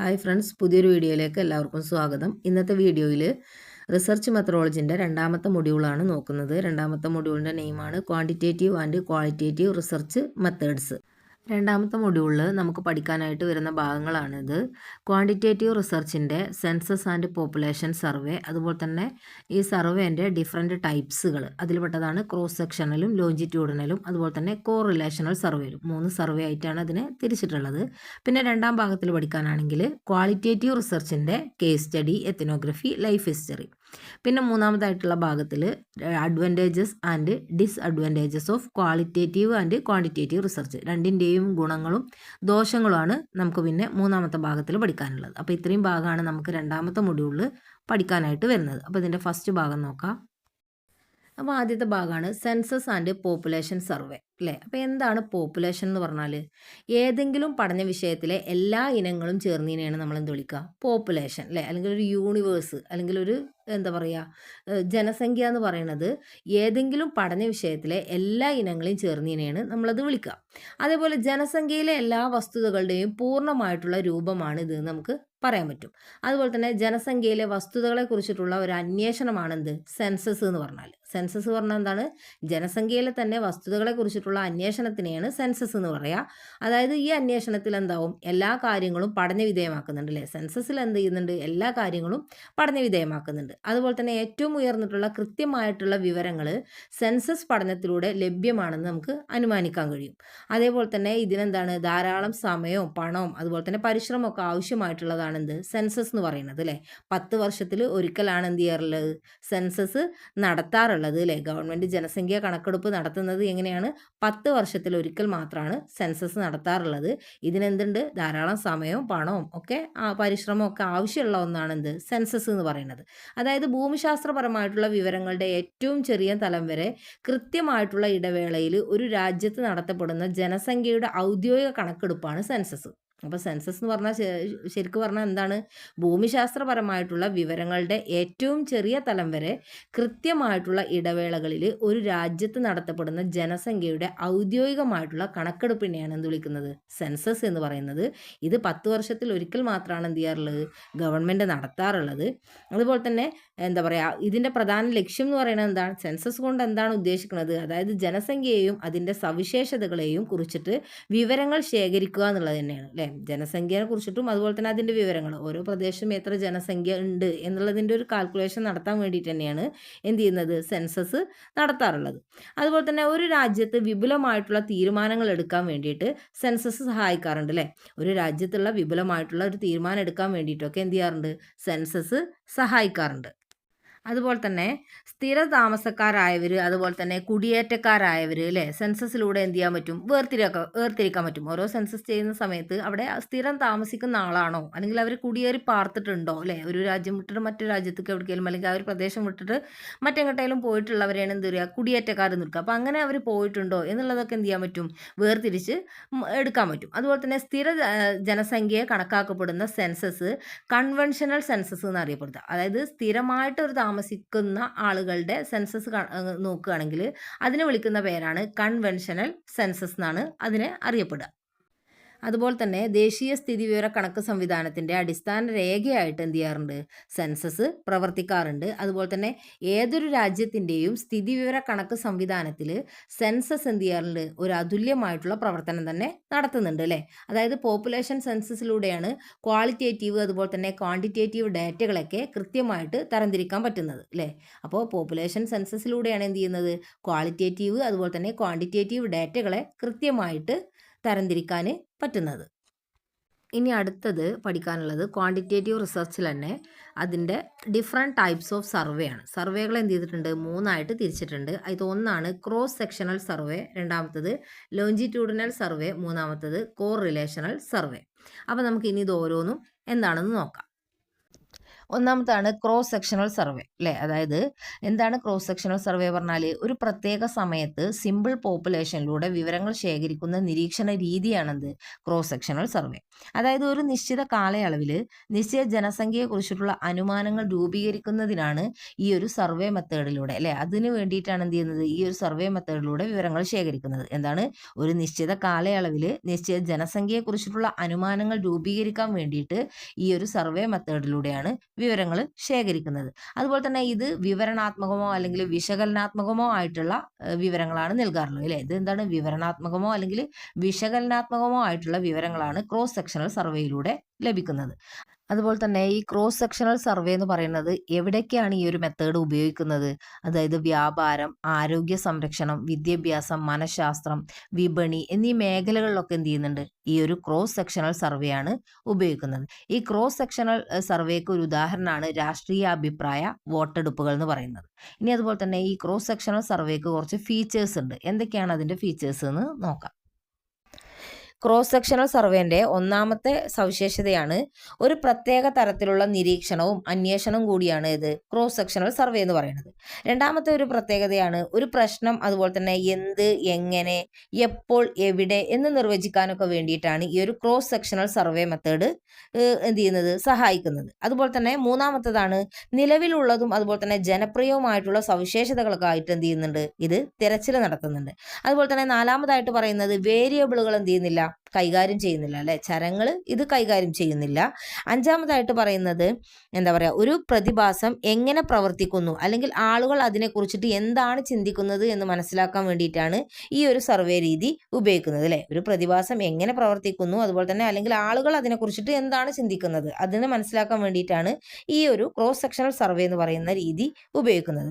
Hi friends, പുതിയൊരു വീഡിയോയിലേക്ക് എല്ലാവർക്കും സ്വാഗതം. ഇന്നത്തെ വീഡിയോയിൽ റിസർച്ച് മെത്തഡോളജിൻ്റെ രണ്ടാമത്തെ മൊഡ്യൂളാണ് നോക്കുന്നത്. രണ്ടാമത്തെ മൊഡ്യൂളിൻ്റെ നെയിമാണ് quantitative and qualitative research methods. രണ്ടാമത്തെ മൊഡ്യൂളിൽ നമുക്ക് പഠിക്കാനായിട്ട് വരുന്ന ഭാഗങ്ങളാണിത്. ക്വാണ്ടിറ്റേറ്റീവ് റിസർച്ചിൻ്റെ സെൻസസ് ആൻഡ് പോപ്പുലേഷൻ സർവേ, അതുപോലെ തന്നെ ഈ സർവേൻ്റെ ഡിഫറെൻറ്റ് ടൈപ്സുകൾ, അതിൽപ്പെട്ടതാണ് ക്രോസ് സെക്ഷണലും ലോഞ്ചിറ്റ്യൂഡിനലും അതുപോലെ തന്നെ കോ റിലേഷണൽ സർവേയിലും. 3 സർവേ ആയിട്ടാണ് അതിനെ തിരിച്ചിട്ടുള്ളത്. പിന്നെ രണ്ടാം ഭാഗത്തിൽ പഠിക്കാനാണെങ്കിൽ ക്വാളിറ്റേറ്റീവ് റിസർച്ചിൻ്റെ case study, ethnography, life history. പിന്നെ മൂന്നാമതായിട്ടുള്ള ഭാഗത്തിൽ advantages and disadvantages of qualitative and quantitative research, രണ്ടിൻ്റെയും ഗുണങ്ങളും ദോഷങ്ങളുമാണ് നമുക്ക് പിന്നെ മൂന്നാമത്തെ ഭാഗത്തിൽ പഠിക്കാനുള്ളത്. അപ്പോൾ ഇത്രയും ഭാഗമാണ് നമുക്ക് രണ്ടാമത്തെ മൊഡ്യൂളിൽ പഠിക്കാനായിട്ട് വരുന്നത്. അപ്പോൾ ഇതിൻ്റെ ഫസ്റ്റ് ഭാഗം നോക്കാം. അപ്പോൾ ആദ്യത്തെ ഭാഗമാണ് സെൻസസ് ആൻഡ് പോപ്പുലേഷൻ സർവേ, അല്ലേ? അപ്പോൾ എന്താണ് പോപ്പുലേഷൻ എന്ന് പറഞ്ഞാൽ? ഏതെങ്കിലും പഠന വിഷയത്തിലെ എല്ലാ ഇനങ്ങളും ചേർന്നതിനെയാണ് നമ്മൾ എന്ത് വിളിക്കുക? പോപ്പുലേഷൻ, അല്ലേ? അല്ലെങ്കിൽ ഒരു യൂണിവേഴ്സ്, അല്ലെങ്കിൽ ഒരു എന്താ പറയുക, ജനസംഖ്യ എന്ന് പറയുന്നത് ഏതെങ്കിലും പഠന വിഷയത്തിലെ എല്ലാ ഇനങ്ങളെയും ചേർന്നതിനെയാണ് നമ്മളത് വിളിക്കുക. അതേപോലെ ജനസംഖ്യയിലെ എല്ലാ വസ്തുതകളുടെയും പൂർണ്ണമായിട്ടുള്ള രൂപമാണ് ഇത് നമുക്ക് പറയാൻ പറ്റും. അതുപോലെ തന്നെ ജനസംഖ്യയിലെ വസ്തുതകളെ കുറിച്ചിട്ടുള്ള ഒരു അന്വേഷണമാണ് എന്ത്? സെൻസസ് എന്ന് പറഞ്ഞാൽ. സെൻസസ് പറഞ്ഞാൽ എന്താണ്? ജനസംഖ്യയിലെ തന്നെ വസ്തുതകളെ കുറിച്ചിട്ടുള്ള അന്വേഷണത്തിനെയാണ് സെൻസസ് എന്ന് പറയുക. അതായത് ഈ അന്വേഷണത്തിൽ എന്താവും? എല്ലാ കാര്യങ്ങളും പഠന വിധേയമാക്കുന്നുണ്ട്, അല്ലേ? സെൻസസിൽ എന്ത് ചെയ്യുന്നുണ്ട്? എല്ലാ കാര്യങ്ങളും പഠന വിധേയമാക്കുന്നുണ്ട്. അതുപോലെ തന്നെ ഏറ്റവും ഉയർന്നിട്ടുള്ള കൃത്യമായിട്ടുള്ള വിവരങ്ങൾ സെൻസസ് പഠനത്തിലൂടെ ലഭ്യമാണെന്ന് നമുക്ക് അനുമാനിക്കാൻ കഴിയും. അതേപോലെ തന്നെ ഇതിനെന്താണ്? ധാരാളം സമയവും പണവും അതുപോലെ തന്നെ പരിശ്രമമൊക്കെ ആവശ്യമായിട്ടുള്ളതാണ് എന്ത്? സെൻസസ് എന്ന് പറയുന്നത്, അല്ലേ? 10 വർഷത്തിൽ ഒരിക്കലാണ് എന്ത് ചെയ്യാറുള്ളത്? സെൻസസ് നടത്താറുള്ളത്, അല്ലേ? ഗവൺമെൻറ് ജനസംഖ്യ കണക്കെടുപ്പ് നടത്തുന്നത് എങ്ങനെയാണ്? 10 വർഷത്തിൽ ഒരിക്കൽ മാത്രമാണ് സെൻസസ് നടത്താറുള്ളത്. ഇതിനെന്തുണ്ട്? ധാരാളം സമയവും പണവും ഒക്കെ പരിശ്രമവും ഒക്കെ ആവശ്യമുള്ള ഒന്നാണ് എന്ത്? സെൻസസ് എന്ന് പറയുന്നത്. അതായത് ഭൂമിശാസ്ത്രപരമായിട്ടുള്ള വിവരങ്ങളുടെ ഏറ്റവും ചെറിയ തലം വരെ കൃത്യമായിട്ടുള്ള ഇടവേളയിൽ ഒരു രാജ്യത്ത് നടത്തപ്പെടുന്ന ജനസംഖ്യയുടെ ഔദ്യോഗിക കണക്കെടുപ്പാണ് സെൻസസ്. അപ്പോൾ സെൻസസ് എന്ന് പറഞ്ഞാൽ ശരിക്കും പറഞ്ഞാൽ എന്താണ്? ഭൂമിശാസ്ത്രപരമായിട്ടുള്ള വിവരങ്ങളുടെ ഏറ്റവും ചെറിയ തലം വരെ കൃത്യമായിട്ടുള്ള ഇടവേളകളിൽ ഒരു രാജ്യത്ത് നടത്തപ്പെടുന്ന ജനസംഖ്യയുടെ ഔദ്യോഗികമായിട്ടുള്ള കണക്കെടുപ്പിനെയാണ് എന്ത് വിളിക്കുന്നത്? സെൻസസ് എന്ന് പറയുന്നത്. ഇത് 10 വർഷത്തിൽ ഒരിക്കൽ മാത്രമാണ് എന്ത് ചെയ്യാറുള്ളത്? ഗവൺമെൻറ് നടത്താറുള്ളത്. അതുപോലെ തന്നെ എന്താ പറയുക, ഇതിൻ്റെ പ്രധാന ലക്ഷ്യം എന്ന് പറയുന്നത് എന്താണ്? സെൻസസ് കൊണ്ട് എന്താണ് ഉദ്ദേശിക്കുന്നത്? അതായത് ജനസംഖ്യയെയും അതിൻ്റെ സവിശേഷതകളെയും കുറിച്ചിട്ട് വിവരങ്ങൾ ശേഖരിക്കുക എന്നുള്ളത് തന്നെയാണ്, അല്ലേ? ജനസംഖ്യയെ കുറിച്ചിട്ടും അതുപോലെ തന്നെ അതിൻ്റെ വിവരങ്ങൾ, ഓരോ പ്രദേശം എത്ര ജനസംഖ്യ ഉണ്ട് എന്നുള്ളതിൻ്റെ ഒരു കാൽക്കുലേഷൻ നടത്താൻ വേണ്ടിയിട്ട് തന്നെയാണ് എന്ത് ചെയ്യുന്നത്? സെൻസസ് നടത്താറുള്ളത്. അതുപോലെ തന്നെ ഒരു രാജ്യത്ത് വിപുലമായിട്ടുള്ള തീരുമാനങ്ങൾ എടുക്കാൻ വേണ്ടിയിട്ട് സെൻസസ് സഹായിക്കാറുണ്ട്, അല്ലേ? ഒരു രാജ്യത്തുള്ള വിപുലമായിട്ടുള്ള ഒരു തീരുമാനം എടുക്കാൻ വേണ്ടിയിട്ടൊക്കെ എന്ത് ചെയ്യാറുണ്ട്? സെൻസസ് സഹായിക്കാറുണ്ട്. അതുപോലെ തന്നെ സ്ഥിര താമസക്കാരായവർ, അതുപോലെ തന്നെ കുടിയേറ്റക്കാരായവർ, അല്ലേ? സെൻസസിലൂടെ എന്ത് ചെയ്യാൻ പറ്റും? വേർതിരിക്കാൻ പറ്റും. ഓരോ സെൻസസ് ചെയ്യുന്ന സമയത്ത് അവിടെ സ്ഥിരം താമസിക്കുന്ന ആളാണോ, അല്ലെങ്കിൽ അവർ കുടിയേറി പാർത്തിട്ടുണ്ടോ, അല്ലേ? ഒരു രാജ്യം വിട്ടിട്ട് മറ്റൊരു രാജ്യത്തേക്ക് എവിടേക്കെങ്കിലും, അല്ലെങ്കിൽ ആ ഒരു പ്രദേശം വിട്ടിട്ട് മറ്റെങ്ങോട്ടേലും പോയിട്ടുള്ളവരെയാണ് എന്ത് പറയുക? കുടിയേറ്റക്കാരെന്ന് നിൽക്കുക. അപ്പോൾ അങ്ങനെ അവർ പോയിട്ടുണ്ടോ എന്നുള്ളതൊക്കെ എന്ത് ചെയ്യാൻ പറ്റും? വേർതിരിച്ച് എടുക്കാൻ പറ്റും. അതുപോലെ തന്നെ സ്ഥിര ജനസംഖ്യയെ കണക്കാക്കപ്പെടുന്ന സെൻസസ് കൺവെൻഷണൽ സെൻസസ് എന്നറിയപ്പെടുക. അതായത് സ്ഥിരമായിട്ട് ഒരു താമസിക്കുന്ന ആളുകളുടെ സെൻസസ് നോക്കുകയാണെങ്കിൽ അതിനെ വിളിക്കുന്ന പേരാണ് കൺവെൻഷണൽ സെൻസസ് എന്നാണ് അതിനെ അറിയപ്പെടുക. അതുപോലെ തന്നെ ദേശീയ സ്ഥിതിവിവര കണക്ക് സംവിധാനത്തിൻ്റെ അടിസ്ഥാന രേഖയായിട്ട് എന്ത് ചെയ്യാറുണ്ട്? സെൻസസ് പ്രവർത്തിക്കാറുണ്ട്. അതുപോലെ തന്നെ ഏതൊരു രാജ്യത്തിൻ്റെയും സ്ഥിതിവിവര കണക്ക് സംവിധാനത്തിൽ സെൻസസ് എന്ത് ചെയ്യാറുണ്ട്? ഒരു അതുല്യമായിട്ടുള്ള പ്രവർത്തനം തന്നെ നടത്തുന്നുണ്ട്, അല്ലേ? അതായത് പോപ്പുലേഷൻ സെൻസസിലൂടെയാണ് ക്വാളിറ്റേറ്റീവ് അതുപോലെ തന്നെ ക്വാണ്ടിറ്റേറ്റീവ് ഡാറ്റകളൊക്കെ കൃത്യമായിട്ട് തരംതിരിക്കാൻ പറ്റുന്നത്, അല്ലേ? അപ്പോൾ പോപ്പുലേഷൻ സെൻസസിലൂടെയാണ് എന്ത് ചെയ്യുന്നത്? ക്വാളിറ്റേറ്റീവ് അതുപോലെ തന്നെ ക്വാണ്ടിറ്റേറ്റീവ് ഡാറ്റകളെ കൃത്യമായിട്ട് തരംതിരിക്കാൻ പറ്റുന്നത്. ഇനി അടുത്തത് പഠിക്കാനുള്ളത് ക്വാണ്ടിറ്റേറ്റീവ് റിസർച്ചിൽ തന്നെ അതിൻ്റെ ഡിഫറെൻറ്റ് ടൈപ്സ് ഓഫ് സർവേ ആണ്. സർവേകൾ എന്ത് ചെയ്തിട്ടുണ്ട്? 3 തിരിച്ചിട്ടുണ്ട്. ഇത് ഒന്നാണ് ക്രോസ് സെക്ഷണൽ സർവേ, രണ്ടാമത്തത് ലോഞ്ചിറ്റ്യൂഡിനൽ സർവേ, മൂന്നാമത്തത് കോ റിലേഷണൽ സർവേ. അപ്പോൾ നമുക്ക് ഇനി ഇത് ഓരോന്നും എന്താണെന്ന് നോക്കാം. ഒന്നാമത്താണ് ക്രോസ് സെക്ഷണൽ സർവേ അല്ലേ. അതായത് എന്താണ് ക്രോസ് സെക്ഷണൽ സർവേ പറഞ്ഞാൽ, ഒരു പ്രത്യേക സമയത്ത് സിമ്പിൾ പോപ്പുലേഷനിലൂടെ വിവരങ്ങൾ ശേഖരിക്കുന്ന നിരീക്ഷണ രീതിയാണെന്ത് ക്രോസ് സെക്ഷണൽ സർവേ. അതായത് ഒരു നിശ്ചിത കാലയളവിൽ നിശ്ചിത ജനസംഖ്യയെക്കുറിച്ചിട്ടുള്ള അനുമാനങ്ങൾ രൂപീകരിക്കുന്നതിനാണ് ഈ ഒരു സർവേ മെത്തേഡിലൂടെ അല്ലേ, അതിനു വേണ്ടിയിട്ടാണ് എന്ത് ചെയ്യുന്നത്, ഈ ഒരു സർവേ മെത്തേഡിലൂടെ വിവരങ്ങൾ ശേഖരിക്കുന്നത്. എന്താണ്, ഒരു നിശ്ചിത കാലയളവിൽ നിശ്ചിത ജനസംഖ്യയെക്കുറിച്ചിട്ടുള്ള അനുമാനങ്ങൾ രൂപീകരിക്കാൻ വേണ്ടിയിട്ട് ഈ ഒരു സർവേ മെത്തേഡിലൂടെയാണ് വിവരങ്ങൾ ശേഖരിക്കുന്നത്. അതുപോലെ തന്നെ ഇത് വിവരണാത്മകമോ അല്ലെങ്കിൽ വിശകലനാത്മകമോ ആയിട്ടുള്ള വിവരങ്ങളാണ് നൽകാറുള്ളത് അല്ലേ. ഇത് എന്താണ്, വിവരണാത്മകമോ അല്ലെങ്കിൽ വിശകലനാത്മകമോ ആയിട്ടുള്ള വിവരങ്ങളാണ് ക്രോസ് സെക്ഷണൽ സർവേയിലൂടെ ലഭിക്കുന്നത്. അതുപോലെ തന്നെ ഈ ക്രോസ് സെക്ഷണൽ സർവേ എന്ന് പറയുന്നത് എവിടേക്കാണ് ഈ ഒരു മെത്തേഡ് ഉപയോഗിക്കുന്നത്, അതായത് വ്യാപാരം, ആരോഗ്യ സംരക്ഷണം, വിദ്യാഭ്യാസം, മനഃശാസ്ത്രം, വിപണി എന്നീ മേഖലകളിലൊക്കെ എന്ത് ചെയ്യുന്നുണ്ട്, ഈ ഒരു ക്രോസ് സെക്ഷണൽ സർവേ ആണ് ഉപയോഗിക്കുന്നത്. ഈ ക്രോസ് സെക്ഷണൽ സർവേക്ക് ഒരു ഉദാഹരണമാണ് രാഷ്ട്രീയ അഭിപ്രായ വോട്ടെടുപ്പുകൾ എന്ന് പറയുന്നത്. ഇനി അതുപോലെ തന്നെ ഈ ക്രോസ് സെക്ഷണൽ സർവേക്ക് കുറച്ച് ഫീച്ചേഴ്സ് ഉണ്ട്. എന്തൊക്കെയാണ് അതിൻ്റെ ഫീച്ചേഴ്സ് എന്ന് നോക്കാം. ക്രോസ് സെക്ഷണൽ സർവേന്റെ ഒന്നാമത്തെ സവിശേഷതയാണ് ഒരു പ്രത്യേക തരത്തിലുള്ള നിരീക്ഷണവും അന്വേഷണവും കൂടിയാണ് ഇത് ക്രോസ് സെക്ഷണൽ സർവേ എന്ന് പറയുന്നത്. രണ്ടാമത്തെ ഒരു പ്രത്യേകതയാണ് ഒരു പ്രശ്നം അതുപോലെ തന്നെ എന്ത്, എങ്ങനെ, എപ്പോൾ, എവിടെ എന്ന് നിർവചിക്കാനൊക്കെ വേണ്ടിയിട്ടാണ് ഈ ഒരു ക്രോസ് സെക്ഷണൽ സർവേ മെത്തേഡ് എന്ത് ചെയ്യുന്നത്, സഹായിക്കുന്നത്. അതുപോലെ തന്നെ മൂന്നാമത്തേതാണ് നിലവിലുള്ളതും അതുപോലെ തന്നെ ജനപ്രിയവുമായിട്ടുള്ള സവിശേഷതകളൊക്കെ ആയിട്ട് എന്ത് ചെയ്യുന്നുണ്ട്, ഇത് തിരച്ചിൽ നടത്തുന്നുണ്ട്. അതുപോലെ തന്നെ നാലാമതായിട്ട് പറയുന്നത് വേരിയബിളുകൾ എന്ത് ചെയ്യുന്നില്ല, കൈകാര്യം ചെയ്യുന്നില്ല അല്ലെ, ചരങ്ങൾ ഇത് കൈകാര്യം ചെയ്യുന്നില്ല. അഞ്ചാമതായിട്ട് പറയുന്നത് എന്താ പറയുക, ഒരു പ്രതിഭാസം എങ്ങനെ പ്രവർത്തിക്കുന്നു അല്ലെങ്കിൽ ആളുകൾ അതിനെക്കുറിച്ചിട്ട് എന്താണ് ചിന്തിക്കുന്നത് എന്ന് മനസ്സിലാക്കാൻ വേണ്ടിയിട്ടാണ് ഈ ഒരു സർവേ രീതി ഉപയോഗിക്കുന്നത് അല്ലെ. ഒരു പ്രതിഭാസം എങ്ങനെ പ്രവർത്തിക്കുന്നു അതുപോലെ തന്നെ അല്ലെങ്കിൽ ആളുകൾ അതിനെക്കുറിച്ചിട്ട് എന്താണ് ചിന്തിക്കുന്നത് അതിന് മനസ്സിലാക്കാൻ വേണ്ടിയിട്ടാണ് ഈ ഒരു ക്രോസ് സെക്ഷണൽ സർവേ എന്ന് പറയുന്ന രീതി ഉപയോഗിക്കുന്നത്.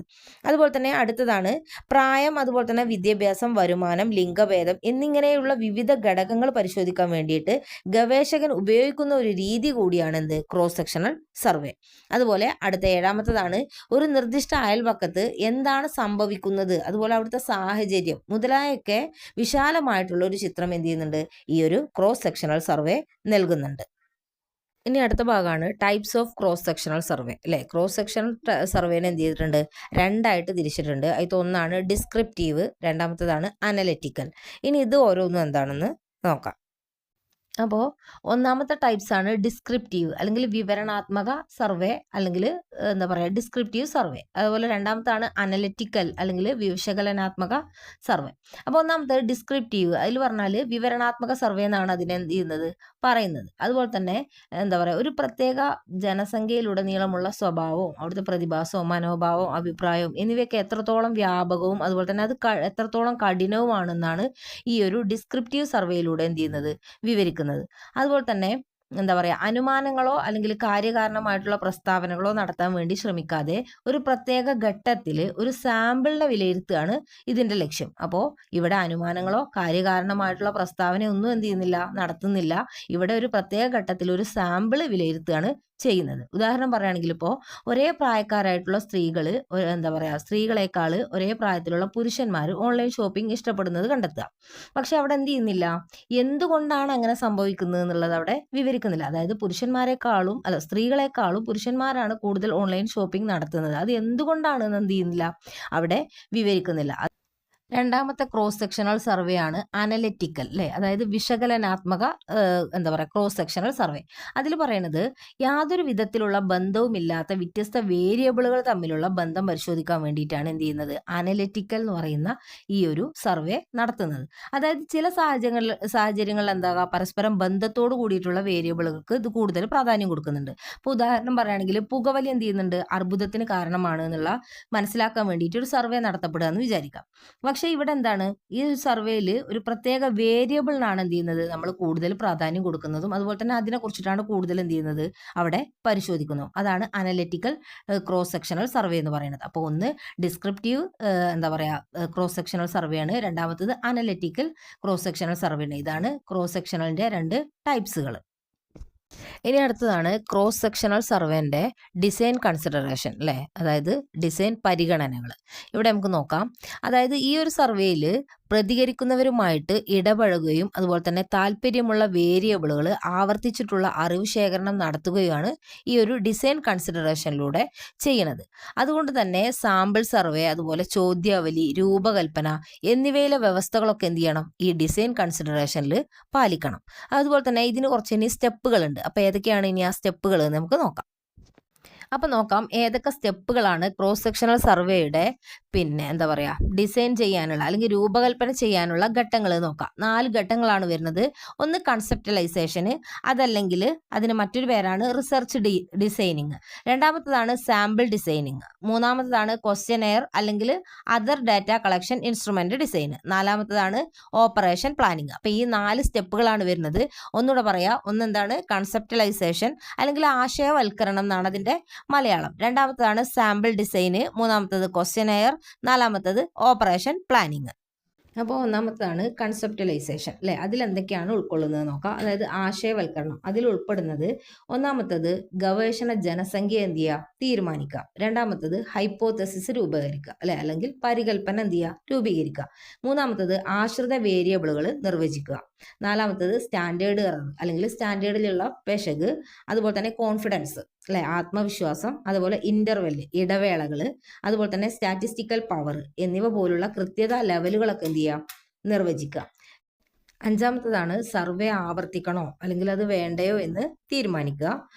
അതുപോലെ തന്നെ അടുത്തതാണ് പ്രായം, അതുപോലെ തന്നെ വിദ്യാഭ്യാസം, വരുമാനം, ലിംഗഭേദം എന്നിങ്ങനെയുള്ള വിവിധ ഘടകങ്ങൾ പരിശോധിക്കാൻ വേണ്ടിയിട്ട് ഗവേഷകൻ ഉപയോഗിക്കുന്ന ഒരു രീതി കൂടിയാണ് എന്ത്, ക്രോസ് സെക്ഷണൽ സർവേ. അതുപോലെ അടുത്ത ഏഴാമത്തതാണ് ഒരു നിർദ്ദിഷ്ട അയൽപക്കത്ത് എന്താണ് സംഭവിക്കുന്നത് അതുപോലെ അവിടുത്തെ സാഹചര്യം മുതലായൊക്കെ വിശാലമായിട്ടുള്ള ഒരു ചിത്രം എന്ത് ചെയ്യുന്നുണ്ട്, ഈ ഒരു ക്രോസ് സെക്ഷണൽ സർവേ നൽകുന്നുണ്ട്. ഇനി അടുത്ത ഭാഗമാണ് types of cross sectional survey അല്ലേ. ക്രോസ് സെക്ഷണൽ സർവേനെ എന്ത് ചെയ്തിട്ടുണ്ട്, രണ്ടായിട്ട് തിരിച്ചിട്ടുണ്ട്. അതിൽ ഒന്നാണ് ഡിസ്ക്രിപ്റ്റീവ്, രണ്ടാമത്തേതാണ് അനലിറ്റിക്കൽ. ഇനി ഇത് ഓരോന്നും എന്താണെന്ന് നോക്കാം. അപ്പോൾ ഒന്നാമത്തെ ടൈപ്സ് ആണ് ഡിസ്ക്രിപ്റ്റീവ് അല്ലെങ്കിൽ വിവരണാത്മക സർവേ അല്ലെങ്കിൽ എന്താ പറയുക ഡിസ്ക്രിപ്റ്റീവ് സർവേ. അതുപോലെ രണ്ടാമത്താണ് അനലിറ്റിക്കൽ അല്ലെങ്കിൽ വിശകലനാത്മക സർവേ. അപ്പോൾ ഒന്നാമത്തെ ഡിസ്ക്രിപ്റ്റീവ്, അതിൽ പറഞ്ഞാൽ വിവരണാത്മക സർവേ എന്നാണ് അതിനെ എന്ത് ചെയ്യുന്നത്, പറയുന്നത്. അതുപോലെ തന്നെ എന്താ പറയുക, ഒരു പ്രത്യേക ജനസംഖ്യയിലുടനീളമുള്ള സ്വഭാവവും അവിടുത്തെ പ്രതിഭാസവും മനോഭാവവും അഭിപ്രായവും എന്നിവയൊക്കെ എത്രത്തോളം വ്യാപകവും അതുപോലെ തന്നെ അത് എത്രത്തോളം കഠിനവുമാണെന്നാണ് ഈ ഒരു ഡിസ്ക്രിപ്റ്റീവ് സർവേയിലൂടെ എന്ത് ചെയ്യുന്നത്, വിവരിക്കുന്നത്. അതുപോലെ തന്നെ എന്താ പറയുക, അനുമാനങ്ങളോ അല്ലെങ്കിൽ കാര്യകാരണമായിട്ടുള്ള പ്രസ്താവനകളോ നടത്താൻ വേണ്ടി ശ്രമിക്കാതെ ഒരു പ്രത്യേക ഘട്ടത്തിൽ ഒരു സാമ്പിളിനെ വിലയിരുത്തുകയാണ് ഇതിന്റെ ലക്ഷ്യം. അപ്പോൾ ഇവിടെ അനുമാനങ്ങളോ കാര്യകാരണമായിട്ടുള്ള പ്രസ്താവനയൊന്നും എന്ത് ചെയ്യുന്നില്ല, നടത്തുന്നില്ല. ഇവിടെ ഒരു പ്രത്യേക ഘട്ടത്തിൽ ഒരു സാമ്പിൾ വിലയിരുത്തുകയാണ് ചെയ്യുന്നത്. ഉദാഹരണം പറയുകയാണെങ്കിൽ ഇപ്പോൾ ഒരേ പ്രായക്കാരായിട്ടുള്ള സ്ത്രീകൾ എന്താ പറയുക, സ്ത്രീകളെക്കാൾ ഒരേ പ്രായത്തിലുള്ള പുരുഷന്മാർ ഓൺലൈൻ ഷോപ്പിംഗ് ഇഷ്ടപ്പെടുന്നത് കണ്ടെത്തുക. പക്ഷെ അവിടെ എന്ത് ചെയ്യുന്നില്ല, എന്തുകൊണ്ടാണ് അങ്ങനെ സംഭവിക്കുന്നത് എന്നുള്ളത് അവിടെ വിവരിക്കുന്നില്ല. അതായത് സ്ത്രീകളെക്കാളും പുരുഷന്മാരാണ് കൂടുതൽ ഓൺലൈൻ ഷോപ്പിംഗ് നടത്തുന്നത്. അത് എന്തുകൊണ്ടാണെന്ന് എന്ത് ചെയ്യുന്നില്ല, അവിടെ വിവരിക്കുന്നില്ല. രണ്ടാമത്തെ ക്രോസ് സെക്ഷണൽ സർവേ ആണ് അനലിറ്റിക്കൽ അല്ലേ, അതായത് വിശകലനാത്മക എന്താ പറയുക ക്രോസ് സെക്ഷണൽ സർവേ. അതിൽ പറയുന്നത് യാതൊരു വിധത്തിലുള്ള ബന്ധവുമില്ലാത്ത വ്യത്യസ്ത വേരിയബിളുകൾ തമ്മിലുള്ള ബന്ധം പരിശോധിക്കാൻ വേണ്ടിയിട്ടാണ് എന്ത് ചെയ്യുന്നത്, അനലിറ്റിക്കൽ എന്ന് പറയുന്ന ഈ ഒരു സർവേ നടത്തുന്നത്. അതായത് ചില സാഹചര്യങ്ങളിൽ എന്താകാം, പരസ്പരം ബന്ധത്തോട് കൂടിയിട്ടുള്ള വേരിയബിളുകൾക്ക് ഇത് കൂടുതൽ പ്രാധാന്യം കൊടുക്കുന്നുണ്ട്. ഇപ്പോൾ ഉദാഹരണം പറയുകയാണെങ്കിൽ പുകവലി എന്ത് ചെയ്യുന്നുണ്ട്, അർബുദത്തിന് കാരണമാണ് എന്നുള്ള മനസ്സിലാക്കാൻ വേണ്ടിയിട്ട് ഒരു സർവേ നടത്തപ്പെടുക എന്ന് വിചാരിക്കാം. പക്ഷെ ഇവിടെ എന്താണ്, ഈ സർവേയിൽ ഒരു പ്രത്യേക വേരിയബിളിനാണ് എന്ത് ചെയ്യുന്നത്, നമ്മൾ കൂടുതൽ പ്രാധാന്യം കൊടുക്കുന്നതും അതുപോലെ തന്നെ അതിനെ കുറിച്ചിട്ടാണ് കൂടുതൽ എന്ത് ചെയ്യുന്നത്, അവിടെ പരിശോധിക്കുന്നത്. അതാണ് അനലിറ്റിക്കൽ ക്രോസ് സെക്ഷണൽ സർവേ എന്ന് പറയുന്നത്. അപ്പോൾ ഒന്ന് ഡിസ്ക്രിപ്റ്റീവ് എന്താ പറയുക ക്രോസ് സെക്ഷണൽ സർവേ ആണ്, രണ്ടാമത്തത് അനലിറ്റിക്കൽ ക്രോസ് സെക്ഷണൽ സർവേ ആണ്. ഇതാണ് ക്രോസ് സെക്ഷണലിന്റെ രണ്ട് ടൈപ്സുകൾ. ഇനി അടുത്തതാണ് ക്രോസ് സെക്ഷണൽ സർവേന്റെ ഡിസൈൻ കൺസിഡറേഷൻ അല്ലേ, അതായത് ഡിസൈൻ പരിഗണനകൾ. ഇവിടെ നമുക്ക് നോക്കാം. അതായത് ഈ ഒരു സർവേയിൽ പ്രതികരിക്കുന്നവരുമായിട്ട് ഇടപഴകുകയും അതുപോലെ തന്നെ താല്പര്യമുള്ള വേരിയബിളുകൾ ആവർത്തിച്ചിട്ടുള്ള അറിവ് ശേഖരണം നടത്തുകയാണ് ഈ ഒരു ഡിസൈൻ കൺസിഡറേഷനിലൂടെ ചെയ്യുന്നത്. അതുകൊണ്ട് തന്നെ സാമ്പിൾ സർവേ, അതുപോലെ ചോദ്യാവലി, രൂപകൽപ്പന എന്നിവയിലെ വ്യവസ്ഥകളൊക്കെ എന്ത് ചെയ്യണം? ഈ ഡിസൈൻ കൺസിഡറേഷനിൽ പാലിക്കണം. അതുപോലെ തന്നെ ഇതിന് കുറച്ച് ഇനി സ്റ്റെപ്പുകളുണ്ട്. അപ്പോൾ ഏതൊക്കെയാണ് ഇനി ആ സ്റ്റെപ്പുകൾ നമുക്ക് നോക്കാം. അപ്പോൾ നോക്കാം ഏതൊക്കെ സ്റ്റെപ്പുകളാണ് ക്രോസ് സെക്ഷണൽ സർവേയുടെ എന്താ പറയുക ഡിസൈൻ ചെയ്യാനുള്ള അല്ലെങ്കിൽ രൂപകൽപ്പന ചെയ്യാനുള്ള ഘട്ടങ്ങൾ നോക്കാം. 4 ഘട്ടങ്ങളാണ് വരുന്നത്. ഒന്ന് കൺസെപ്റ്റലൈസേഷന്, അതല്ലെങ്കിൽ അതിന് മറ്റൊരു പേരാണ് റിസർച്ച് ഡിസൈനിങ്. രണ്ടാമത്തതാണ് സാമ്പിൾ ഡിസൈനിങ്. മൂന്നാമത്തതാണ് ക്വസ്റ്റ്യനെയർ അല്ലെങ്കിൽ other data collection instrument design. നാലാമത്തതാണ് ഓപ്പറേഷൻ പ്ലാനിങ്. അപ്പോൾ ഈ 4 സ്റ്റെപ്പുകളാണ് വരുന്നത്. ഒന്നുകൂടെ പറയാം. ഒന്നെന്താണ് കൺസെപ്റ്റലൈസേഷൻ അല്ലെങ്കിൽ ആശയവൽക്കരണം എന്നാണ് അതിൻ്റെ മലയാളം. രണ്ടാമത്തതാണ് സാമ്പിൾ ഡിസൈന്. മൂന്നാമത്തത് ക്വസ്റ്റ്യനെയർ. നാലാമത്തത് ഓപ്പറേഷൻ പ്ലാനിങ്. അപ്പോൾ ഒന്നാമത്തതാണ് കൺസെപ്റ്റലൈസേഷൻ അല്ലേ. അതിലെന്തൊക്കെയാണ് ഉൾക്കൊള്ളുന്നത് നോക്കാം. അതായത് ആശയവൽക്കരണം. അതിൽ ഉൾപ്പെടുന്നത് ഒന്നാമത്തത് ഗവേഷണ ജനസംഖ്യ എന്ത് ചെയ്യുക? തീരുമാനിക്കുക. രണ്ടാമത്തത് ഹൈപ്പോത്തസിസ് രൂപീകരിക്കുക അല്ലെ, അല്ലെങ്കിൽ പരികൽപ്പന എന്ത് ചെയ്യുക? രൂപീകരിക്കുക. മൂന്നാമത്തത് ആശ്രിത വേരിയബിളുകൾ നിർവചിക്കുക. നാലാമത്തത് സ്റ്റാൻഡേർഡ് എറർ അല്ലെങ്കിൽ സ്റ്റാൻഡേർഡിലുള്ള പെശക്. അതുപോലെ തന്നെ കോൺഫിഡൻസ് അല്ലെ, ആത്മവിശ്വാസം. അതുപോലെ ഇന്റർവെൽ ഇടവേളകൾ. അതുപോലെ തന്നെ സ്റ്റാറ്റിസ്റ്റിക്കൽ പവർ എന്നിവ പോലുള്ള കൃത്യത ലെവലുകളൊക്കെ എന്ത് ചെയ്യുക? നിർവചിക്കുക. അഞ്ചാമത്തതാണ് സർവേ ആവർത്തിക്കണോ അല്ലെങ്കിൽ അത് വേണ്ടയോ എന്ന് തീരുമാനിക്കുക.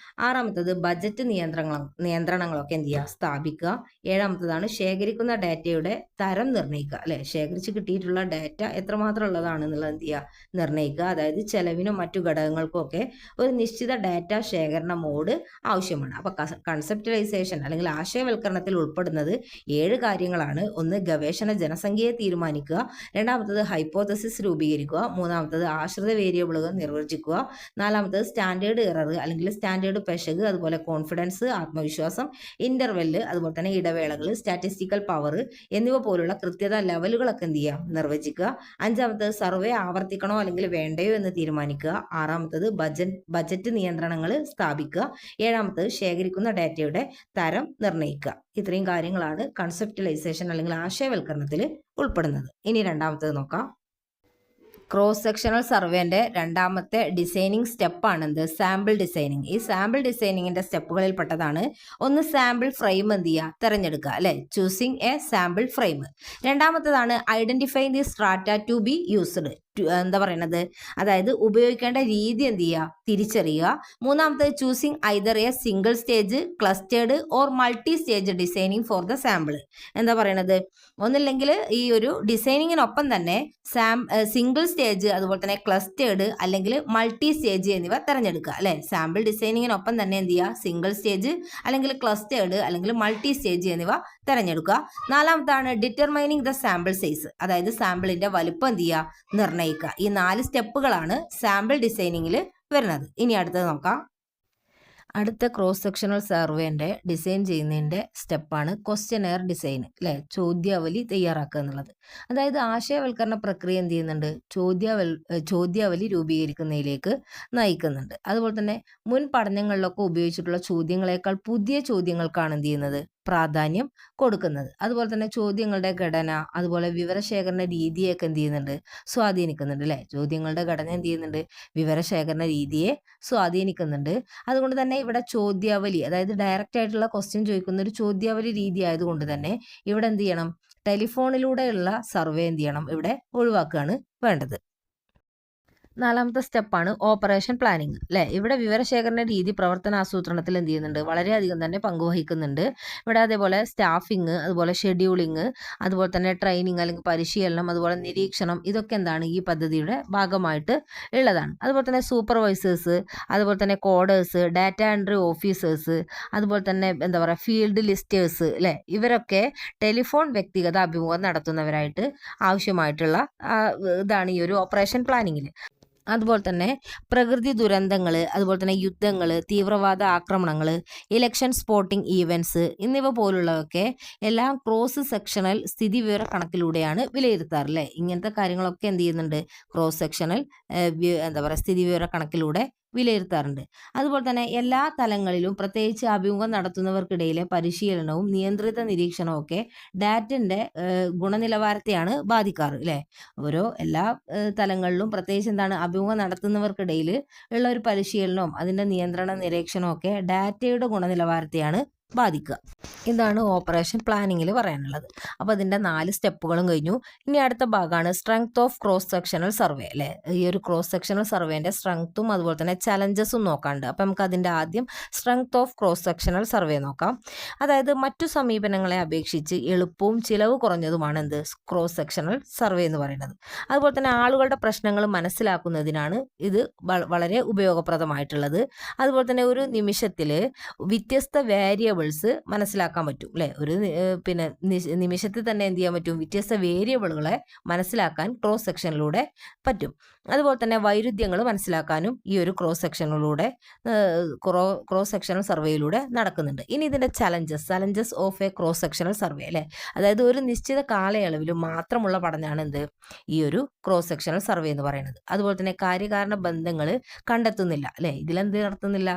ആറാമത്തത് ബജറ്റ് നിയന്ത്രണങ്ങളൊക്കെ എന്ത് ചെയ്യുക? സ്ഥാപിക്കുക. ഏഴാമത്തതാണ് ശേഖരിക്കുന്ന ഡാറ്റയുടെ തരം നിർണ്ണയിക്കുക അല്ലെ, ശേഖരിച്ച് കിട്ടിയിട്ടുള്ള ഡാറ്റ എത്രമാത്രം ഉള്ളതാണ് എന്നുള്ളത് എന്ത് ചെയ്യുക? നിർണ്ണയിക്കുക. അതായത് ചെലവിനും മറ്റു ഘടകങ്ങൾക്കും ഒക്കെ ഒരു നിശ്ചിത ഡാറ്റ ശേഖരണ മോഡ് ആവശ്യമാണ്. അപ്പോൾ കൺസെപ്റ്റലൈസേഷൻ അല്ലെങ്കിൽ ആശയവൽക്കരണത്തിൽ ഉൾപ്പെടുന്നത് 7 കാര്യങ്ങളാണ്. ഒന്ന് ഗവേഷണ ജനസംഖ്യയെ തീരുമാനിക്കുക. രണ്ടാമത്തത് ഹൈപ്പോത്തസിസ് രൂപീകരിക്കുക. മൂന്നാമത്തത് ആശ്രിത വേരിയബിളുകൾ നിർവചിക്കുക. നാലാമത്തത് സ്റ്റാൻഡേർഡ് എറർ അല്ലെങ്കിൽ സ്റ്റാൻഡേർഡ് പെശക്. അതുപോലെ കോൺഫിഡൻസ്, ആത്മവിശ്വാസം, ഇന്റർവെല്, അതുപോലെ തന്നെ ഇടവേളകൾ, സ്റ്റാറ്റിസ്റ്റിക്കൽ പവർ എന്നിവ പോലുള്ള കൃത്യത ലെവലുകളൊക്കെ എന്ത് ചെയ്യുക? നിർവചിക്കുക. അഞ്ചാമത്തത് സർവേ ആവർത്തിക്കണോ അല്ലെങ്കിൽ വേണ്ടയോ എന്ന് തീരുമാനിക്കുക. ആറാമത്തത് ബജറ്റ് നിയന്ത്രണങ്ങൾ സ്ഥാപിക്കുക. ഏഴാമത്തത് ശേഖരിക്കുന്ന ഡാറ്റയുടെ തരം നിർണ്ണയിക്കുക. ഇത്രയും കാര്യങ്ങളാണ് കൺസെപ്റ്റലൈസേഷൻ അല്ലെങ്കിൽ ആശയവൽക്കരണത്തിൽ ഉൾപ്പെടുന്നത്. ഇനി രണ്ടാമത്തത് നോക്കാം. ക്രോസ് സെക്ഷണൽ സർവേൻ്റെ രണ്ടാമത്തെ ഡിസൈനിങ് സ്റ്റെപ്പാണ് എന്ത്? Sample designing. ഈ സാമ്പിൾ ഡിസൈനിങ്ങിൻ്റെ സ്റ്റെപ്പുകളിൽ പെട്ടതാണ് ഒന്ന് സാമ്പിൾ ഫ്രെയിം എന്ത് ചെയ്യുക? തിരഞ്ഞെടുക്കുക അല്ലെ, ചൂസിങ് എ സാമ്പിൾ ഫ്രെയിം. രണ്ടാമത്തതാണ് identifying the strata to be used. എന്താ പറയുന്നത്? അതായത് ഉപയോഗിക്കേണ്ട രീതി എന്ത് ചെയ്യുക? തിരിച്ചറിയുക. മൂന്നാമത്തത് choosing either a single stage, clustered or multi stage designing for the sample. എന്താ പറയണത്? ഒന്നില്ലെങ്കിൽ ഈ ഒരു ഡിസൈനിങ്ങിനൊപ്പം തന്നെ സിംഗിൾ സ്റ്റേജ്, അതുപോലെ തന്നെ ക്ലസ്റ്റേർഡ് അല്ലെങ്കിൽ മൾട്ടി സ്റ്റേജ് എന്നിവ തിരഞ്ഞെടുക്കുക അല്ലെ. സാമ്പിൾ ഡിസൈനിങ്ങിനൊപ്പം തന്നെ എന്ത് ചെയ്യുക? സിംഗിൾ സ്റ്റേജ് അല്ലെങ്കിൽ ക്ലസ്റ്റേർഡ് അല്ലെങ്കിൽ മൾട്ടി സ്റ്റേജ് എന്നിവ തിരഞ്ഞെടുക്കുക. നാലാമത്താണ് ഡിറ്റർമൈനിങ് ദ സാമ്പിൾ സൈസ്. അതായത് സാമ്പിളിന്റെ വലുപ്പം എന്ത് ചെയ്യുക? നിർണ്ണയിക്കുക. ഈ 4 സ്റ്റെപ്പുകളാണ് സാമ്പിൾ ഡിസൈനിങ്ങിൽ വരുന്നത്. ഇനി അടുത്തത് നോക്കാം. അടുത്ത ക്രോസ് സെക്ഷണൽ സർവേൻ്റെ ഡിസൈൻ ചെയ്യുന്നതിൻ്റെ സ്റ്റെപ്പാണ് ക്വസ്റ്റ്യനെയർ ഡിസൈൻ അല്ലേ, ചോദ്യാവലി തയ്യാറാക്കുക എന്നുള്ളത്. അതായത് ആശയവൽക്കരണ പ്രക്രിയ എന്ത് ചെയ്യുന്നുണ്ട്? ചോദ്യാവലി രൂപീകരിക്കുന്നതിലേക്ക് നയിക്കുന്നുണ്ട്. അതുപോലെ തന്നെ മുൻ പഠനങ്ങളിലൊക്കെ ഉപയോഗിച്ചിട്ടുള്ള ചോദ്യങ്ങളെക്കാൾ പുതിയ ചോദ്യങ്ങൾക്കാണ് എന്ത് ചെയ്യുന്നത്? പ്രാധാന്യം കൊടുക്കുന്നത്. അതുപോലെ തന്നെ ചോദ്യങ്ങളുടെ ഘടന, അതുപോലെ വിവരശേഖരണ രീതിയൊക്കെ എന്ത് ചെയ്യുന്നുണ്ട്? സ്വാധീനിക്കുന്നുണ്ട് അല്ലേ. ചോദ്യങ്ങളുടെ ഘടന എന്ത് ചെയ്യുന്നുണ്ട്? വിവരശേഖരണ രീതിയെ സ്വാധീനിക്കുന്നുണ്ട്. അതുകൊണ്ട് തന്നെ ഇവിടെ ചോദ്യാവലി, അതായത് ഡയറക്റ്റ് ആയിട്ടുള്ള ക്വസ്റ്റ്യൻ ചോദിക്കുന്ന ഒരു ചോദ്യാവലി രീതി ആയതുകൊണ്ട് തന്നെ ഇവിടെ എന്ത് ചെയ്യണം? ടെലിഫോണിലൂടെയുള്ള സർവേ എന്ത് ചെയ്യണം? ഇവിടെ ഒഴിവാക്കുകയാണ് വേണ്ടത്. നാലാമത്തെ സ്റ്റെപ്പാണ് ഓപ്പറേഷൻ പ്ലാനിങ് അല്ലേ. ഇവിടെ വിവരശേഖരണ രീതി പ്രവർത്തനാസൂത്രണത്തിൽ എന്ത് ചെയ്യുന്നുണ്ട്? വളരെയധികം തന്നെ പങ്കുവഹിക്കുന്നുണ്ട്. ഇവിടെ അതേപോലെ സ്റ്റാഫിങ്, അതുപോലെ ഷെഡ്യൂളിങ്, അതുപോലെ തന്നെ ട്രെയിനിങ് അല്ലെങ്കിൽ പരിശീലനം, അതുപോലെ നിരീക്ഷണം, ഇതൊക്കെ എന്താണ്? ഈ പദ്ധതിയുടെ ഭാഗമായിട്ട് ഉള്ളതാണ്. അതുപോലെ തന്നെ സൂപ്പർവൈസേഴ്സ്, അതുപോലെ തന്നെ കോഡേഴ്സ്, ഡാറ്റ എൻട്രി ഓഫീസേഴ്സ്, അതുപോലെ തന്നെ എന്താ പറയുക ഫീൽഡ് ലിസ്റ്റേഴ്സ് അല്ലേ, ഇവരൊക്കെ ടെലിഫോൺ വ്യക്തിഗത അഭിമുഖം നടത്തുന്നവരായിട്ട് ആവശ്യമായിട്ടുള്ള ഇതാണ് ഈ ഒരു ഓപ്പറേഷൻ പ്ലാനിങ്ങിൽ. അതുപോലെ തന്നെ പ്രകൃതി ദുരന്തങ്ങൾ, അതുപോലെ തന്നെ യുദ്ധങ്ങൾ, തീവ്രവാദ ആക്രമണങ്ങൾ, ഇലക്ഷൻ സ്പോട്ടിംഗ് ഈവൻസ് എന്നിവ പോലുള്ളതൊക്കെ എല്ലാം ക്രോസ് സെക്ഷണൽ സ്ഥിതിവിവര കണക്കിലൂടെയാണ് വിലയിരുത്താറ് അല്ലേ. ഇങ്ങനത്തെ കാര്യങ്ങളൊക്കെ എന്ത് ചെയ്യുന്നുണ്ട്? ക്രോസ് സെക്ഷണൽ എന്താ പറയുക സ്ഥിതിവിവര കണക്കിലൂടെ വിലയിരുത്താറുണ്ട്. അതുപോലെ തന്നെ എല്ലാ തലങ്ങളിലും പ്രത്യേകിച്ച് അഭിമുഖം നടത്തുന്നവർക്കിടയിലെ പരിശീലനവും നിയന്ത്രിത നിരീക്ഷണവും ഒക്കെ ഡാറ്റൻ്റെ ഗുണനിലവാരത്തെയാണ് ബാധിക്കാറ് അല്ലേ. ഓരോ എല്ലാ തലങ്ങളിലും പ്രത്യേകിച്ച് എന്താണ് അഭിമുഖം നടത്തുന്നവർക്കിടയിൽ ഉള്ള ഒരു പരിശീലനവും അതിൻ്റെ നിയന്ത്രണ നിരീക്ഷണവും ഒക്കെ ഡാറ്റയുടെ ഗുണനിലവാരത്തെയാണ് ബാധിക്കുക. ഇതാണ് ഓപ്പറേഷൻ പ്ലാനിങ്ങിൽ പറയാനുള്ളത്. അപ്പോൾ അതിൻ്റെ 4 സ്റ്റെപ്പുകളും കഴിഞ്ഞു. ഇനി അടുത്ത ഭാഗമാണ് strength of cross sectional survey അല്ലേ. ഈ ഒരു ക്രോസ് സെക്ഷണൽ സർവേൻ്റെ സ്ട്രെങ്ത്തും അതുപോലെ തന്നെ ചലഞ്ചസും നോക്കാണ്ട്. അപ്പോൾ നമുക്ക് അതിൻ്റെ ആദ്യം strength of cross sectional survey നോക്കാം. അതായത് മറ്റു സമീപനങ്ങളെ അപേക്ഷിച്ച് എളുപ്പവും ചിലവ് കുറഞ്ഞതുമാണ് എന്ത് ക്രോസ് സെക്ഷണൽ സർവേ എന്ന് പറയുന്നത്. അതുപോലെ തന്നെ ആളുകളുടെ പ്രശ്നങ്ങൾ മനസ്സിലാക്കുന്നതിനാണ് ഇത് വളരെ ഉപയോഗപ്രദമായിട്ടുള്ളത്. അതുപോലെ തന്നെ ഒരു നിമിഷത്തിൽ വ്യത്യസ്ത വേരിയബിൾസ് മനസ്സിലാക്കാൻ പറ്റും അല്ലേ. ഒരു നിമിഷത്തിൽ തന്നെ എന്ത് ചെയ്യാൻ പറ്റും, വ്യത്യസ്ത വേരിയബിളുകളെ മനസ്സിലാക്കാൻ ക്രോസ് സെക്ഷനിലൂടെ പറ്റും. അതുപോലെ തന്നെ വൈരുദ്ധ്യങ്ങൾ മനസ്സിലാക്കാനും ഈ ഒരു ക്രോസ് സെക്ഷണൽ സർവേയിലൂടെ നടക്കുന്നുണ്ട്. ഇനി ഇതിൻ്റെ challenges of A cross sectional survey അല്ലേ. അതായത് ഒരു നിശ്ചിത കാലയളവിൽ മാത്രമുള്ള പഠനമാണ് എന്ത് ഈ ഒരു ക്രോസ് സെക്ഷണൽ സർവേ എന്ന് പറയുന്നത്. അതുപോലെ തന്നെ കാര്യകാരണ ബന്ധങ്ങൾ കണ്ടെത്തുന്നില്ല അല്ലേ. ഇതിലെന്ത് നടത്തുന്നില്ല,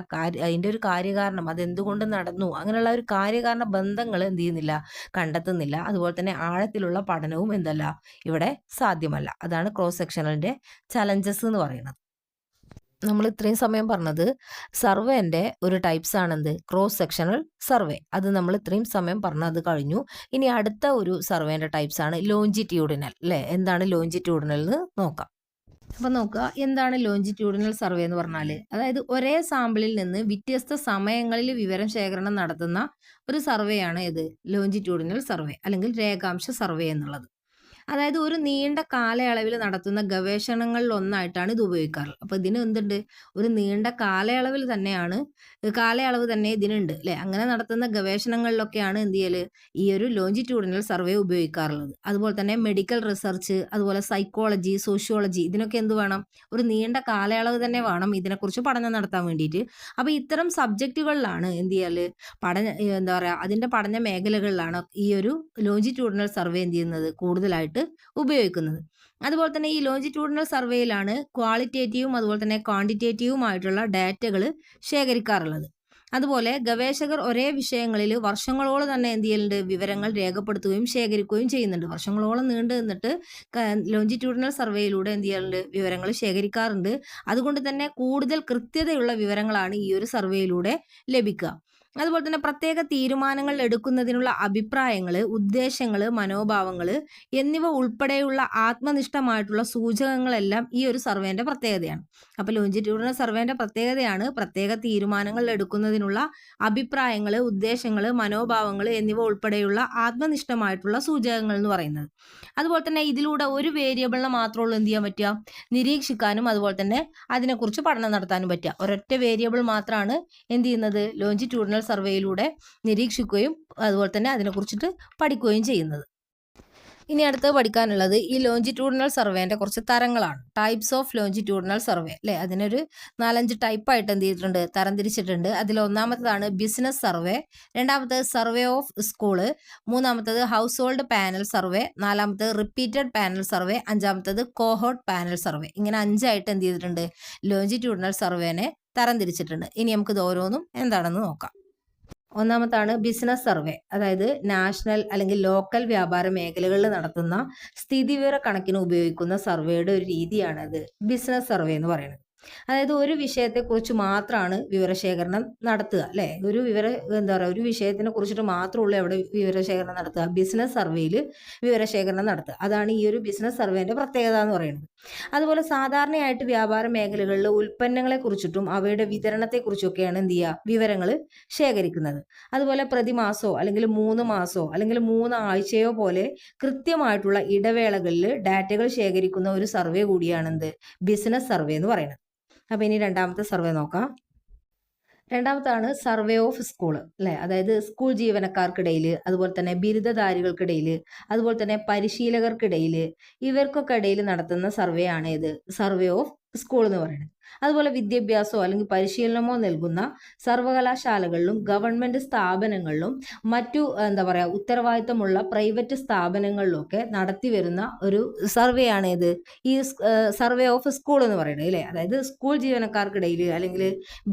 അതിൻ്റെ ഒരു കാര്യകാരണം അതെന്തുകൊണ്ട് നടന്നു അങ്ങനെയുള്ള ഒരു കാര്യകാരണ ബന്ധങ്ങൾ എന്ത് ചെയ്യുന്നില്ല, കണ്ടെത്തുന്നില്ല. അതുപോലെ തന്നെ ആഴത്തിലുള്ള പഠനവും എന്തല്ല ഇവിടെ സാധ്യമല്ല. അതാണ് ക്രോസ് സെക്ഷണലിൻ്റെ ചലഞ്ചസ് എന്ന് പറയുന്നത്. നമ്മൾ ഇത്രയും സമയം പറഞ്ഞത് സർവേൻ്റെ ഒരു ടൈപ്സ് ആണെന്ത് ക്രോസ് സെക്ഷണൽ സർവേ. അത് നമ്മൾ ഇത്രയും സമയം പറഞ്ഞത് കഴിഞ്ഞു. ഇനി അടുത്ത ഒരു സർവേൻ്റെ ടൈപ്സ് ആണ് ലോഞ്ചിറ്റ്യൂഡിനൽ അല്ലേ. എന്താണ് ലോഞ്ചിറ്റ്യൂഡിനൽ എന്ന് നോക്കാം. അപ്പം നോക്കുക, എന്താണ് ലോഞ്ചിറ്റ്യൂഡിനൽ സർവേ എന്ന് പറഞ്ഞാൽ, അതായത് ഒരേ സാമ്പിളിൽ നിന്ന് വ്യത്യസ്ത സമയങ്ങളിൽ വിവരം ശേഖരണം നടത്തുന്ന ഒരു സർവേയാണ് ഇത് ലോഞ്ചിറ്റ്യൂഡിനൽ സർവേ അല്ലെങ്കിൽ രേഖാംശ സർവേ എന്നുള്ളത്. അതായത് ഒരു നീണ്ട കാലയളവിൽ നടത്തുന്ന ഗവേഷണങ്ങളിൽ ഒന്നായിട്ടാണ് ഇത് ഉപയോഗിക്കാറ്. അപ്പോൾ ഇതിന് എന്തുണ്ട്, ഒരു നീണ്ട കാലയളവ് തന്നെ ഇതിനുണ്ട് അല്ലേ. അങ്ങനെ നടത്തുന്ന ഗവേഷണങ്ങളിലൊക്കെയാണ് എന്ത് ചെയ്യൽ ഈ ഒരു ലോഞ്ചിറ്റ്യൂഡിനൽ സർവേ ഉപയോഗിക്കാറുള്ളത്. അതുപോലെ തന്നെ മെഡിക്കൽ റിസർച്ച്, അതുപോലെ സൈക്കോളജി, സോഷ്യോളജി, ഇതിനൊക്കെ എന്ത് വേണം, ഒരു നീണ്ട കാലയളവ് തന്നെ വേണം ഇതിനെക്കുറിച്ച് പഠനം നടത്താൻ വേണ്ടിയിട്ട്. അപ്പോൾ ഇത്തരം സബ്ജക്റ്റുകളിലാണ് എന്ത് ചെയ്യൽ അതിൻ്റെ പഠന മേഖലകളിലാണ് ഈ ഒരു ലോഞ്ചിറ്റ്യൂഡിനൽ സർവേ എന്ത് ചെയ്യുന്നത് കൂടുതലായിട്ട് ഉപയോഗിക്കുന്നത്. അതുപോലെ തന്നെ ഈ ലോഞ്ചിറ്റ്യൂഡിനൽ സർവേയിലാണ് ക്വാളിറ്റേറ്റീവും അതുപോലെ തന്നെ ക്വാണ്ടിറ്റേറ്റീവുമായിട്ടുള്ള ഡാറ്റകൾ ശേഖരിക്കാറുള്ളത്. അതുപോലെ ഗവേഷകർ ഒരേ വിഷയങ്ങളിൽ വർഷങ്ങളോളം തന്നെ എന്ത് ചെയ്യലുണ്ട്, വിവരങ്ങൾ രേഖപ്പെടുത്തുകയും ശേഖരിക്കുകയും ചെയ്യുന്നുണ്ട്. വർഷങ്ങളോളം നീണ്ടു നിന്നിട്ട് ലോഞ്ചിറ്റ്യൂഡിനൽ സർവേയിലൂടെ എന്ത് ചെയ്യാറുണ്ട്, വിവരങ്ങൾ ശേഖരിക്കാറുണ്ട്. അതുകൊണ്ട് തന്നെ കൂടുതൽ കൃത്യതയുള്ള വിവരങ്ങളാണ് ഈ ഒരു സർവേയിലൂടെ ലഭിക്കുക. അതുപോലെ തന്നെ പ്രത്യേക തീരുമാനങ്ങൾ എടുക്കുന്നതിനുള്ള അഭിപ്രായങ്ങൾ, ഉദ്ദേശങ്ങൾ, മനോഭാവങ്ങൾ എന്നിവ ഉൾപ്പെടെയുള്ള ആത്മനിഷ്ഠമായിട്ടുള്ള സൂചകങ്ങളെല്ലാം ഈ ഒരു സർവേൻ്റെ പ്രത്യേകതയാണ്. അപ്പോൾ ലോഞ്ചിറ്റ്യൂഡിനൽ സർവേൻ്റെ പ്രത്യേകതയാണ് പ്രത്യേക തീരുമാനങ്ങൾ എടുക്കുന്നതിനുള്ള അഭിപ്രായങ്ങൾ, ഉദ്ദേശങ്ങൾ, മനോഭാവങ്ങൾ എന്നിവ ഉൾപ്പെടെയുള്ള ആത്മനിഷ്ഠമായിട്ടുള്ള സൂചകങ്ങൾ എന്ന് പറയുന്നത്. അതുപോലെ തന്നെ ഇതിലൂടെ ഒരു വേരിയബിളിനെ മാത്രമുള്ളൂ എന്ത് ചെയ്യാൻ പറ്റുക, നിരീക്ഷിക്കാനും അതുപോലെ തന്നെ അതിനെക്കുറിച്ച് പഠനം നടത്താനും പറ്റുക. ഒരൊറ്റ വേരിയബിൾ മാത്രമാണ് എന്ത് ചെയ്യുന്നത്, ലോഞ്ചിറ്റ്യൂഡിനൽ സർവേയിലൂടെ നിരീക്ഷിക്കുകയും അതുപോലെ തന്നെ അതിനെക്കുറിച്ചിട്ട് പഠിക്കുകയും ചെയ്യുന്നത്. ഇനി അടുത്ത് പഠിക്കാനുള്ളത് ഈ ലോഞ്ചിറ്റ്യൂഡിനൽ സർവേൻ്റെ കുറച്ച് തരങ്ങളാണ്. ടൈപ്സ് ഓഫ് ലോഞ്ചിറ്റ്യൂഡിനൽ സർവേ അല്ലേ. അതിനൊരു 4-5 ടൈപ്പായിട്ട് എന്ത് ചെയ്തിട്ടുണ്ട്, തരംതിരിച്ചിട്ടുണ്ട്. അതിൽ ഒന്നാമത്തേതാണ് ബിസിനസ് സർവേ, രണ്ടാമത്തേത് സർവേ ഓഫ് സ്കൂള്, മൂന്നാമത്തേത് ഹൗസ് ഹോൾഡ് പാനൽ സർവേ, നാലാമത്തേത് റിപ്പീറ്റഡ് പാനൽ സർവേ, അഞ്ചാമത്തേത് കോഹോർട്ട് പാനൽ സർവേ. ഇങ്ങനെ 5ആയിട്ട് എന്ത് ചെയ്തിട്ടുണ്ട്, ലോഞ്ചിറ്റ്യൂഡിനൽ സർവേനെ തരംതിരിച്ചിട്ടുണ്ട്. ഇനി നമുക്കിത് ഓരോന്നും എന്താണെന്ന് നോക്കാം. ഒന്നാമത്താണ് ബിസിനസ് സർവേ. അതായത് നാഷണൽ അല്ലെങ്കിൽ ലോക്കൽ വ്യാപാര മേഖലകളിൽ നടത്തുന്ന സ്ഥിതിവിവര കണക്കിന് ഉപയോഗിക്കുന്ന സർവേയുടെ ഒരു രീതിയാണത് ബിസിനസ് സർവേ എന്ന് പറയുന്നത്. അതായത് ഒരു വിഷയത്തെക്കുറിച്ച് മാത്രമാണ് വിവരശേഖരണം നടത്തുക അല്ലേ. ഒരു വിഷയത്തിനെ കുറിച്ചിട്ട് മാത്രമുള്ളൂ എവിടെ വിവരശേഖരണം നടത്തുക, ബിസിനസ് സർവേയിൽ വിവരശേഖരണം നടത്തുക. അതാണ് ഈ ഒരു ബിസിനസ് സർവേൻ്റെ പ്രത്യേകത എന്ന് പറയുന്നത്. അതുപോലെ സാധാരണയായിട്ട് വ്യാപാര മേഖലകളിൽ ഉൽപ്പന്നങ്ങളെ കുറിച്ചിട്ടും അവയുടെ വിതരണത്തെക്കുറിച്ചൊക്കെയാണ് എന്ത് ചെയ്യുക, വിവരങ്ങൾ ശേഖരിക്കുന്നത്. അതുപോലെ പ്രതിമാസമോ അല്ലെങ്കിൽ 3 മാസമോ അല്ലെങ്കിൽ 3 ആഴ്ചയോ പോലെ കൃത്യമായിട്ടുള്ള ഇടവേളകളിൽ ഡാറ്റകൾ ശേഖരിക്കുന്ന ഒരു സർവേ കൂടിയാണ് എന്ത് ബിസിനസ് സർവേ എന്ന് പറയുന്നത്. അപ്പോൾ ഇനി രണ്ടാമത്തെ സർവേ നോക്കാം. രണ്ടാമത്താണ് സർവേ ഓഫ് സ്കൂൾ അല്ലേ. അതായത് സ്കൂൾ ജീവനക്കാർക്കിടയിൽ, അതുപോലെ തന്നെ ബിരുദധാരികൾക്കിടയിൽ, അതുപോലെ തന്നെ പരിശീലകർക്കിടയിൽ, ഇവർക്കൊക്കെ ഇടയിൽ നടത്തുന്ന സർവേ ആണ് ഇത് സർവേ ഓഫ് സ്കൂൾ എന്ന് പറയുന്നത്. അതുപോലെ വിദ്യാഭ്യാസമോ അല്ലെങ്കിൽ പരിശീലനമോ നൽകുന്ന സർവകലാശാലകളിലും ഗവൺമെന്റ് സ്ഥാപനങ്ങളിലും മറ്റു ഉത്തരവാദിത്തമുള്ള പ്രൈവറ്റ് സ്ഥാപനങ്ങളിലൊക്കെ നടത്തി വരുന്ന ഒരു സർവേ ആണ് ഇത് ഈ സർവേ ഓഫ് സ്കൂൾ എന്ന് പറയുന്നത് അല്ലേ. അതായത് സ്കൂൾ ജീവനക്കാർക്കിടയിൽ അല്ലെങ്കിൽ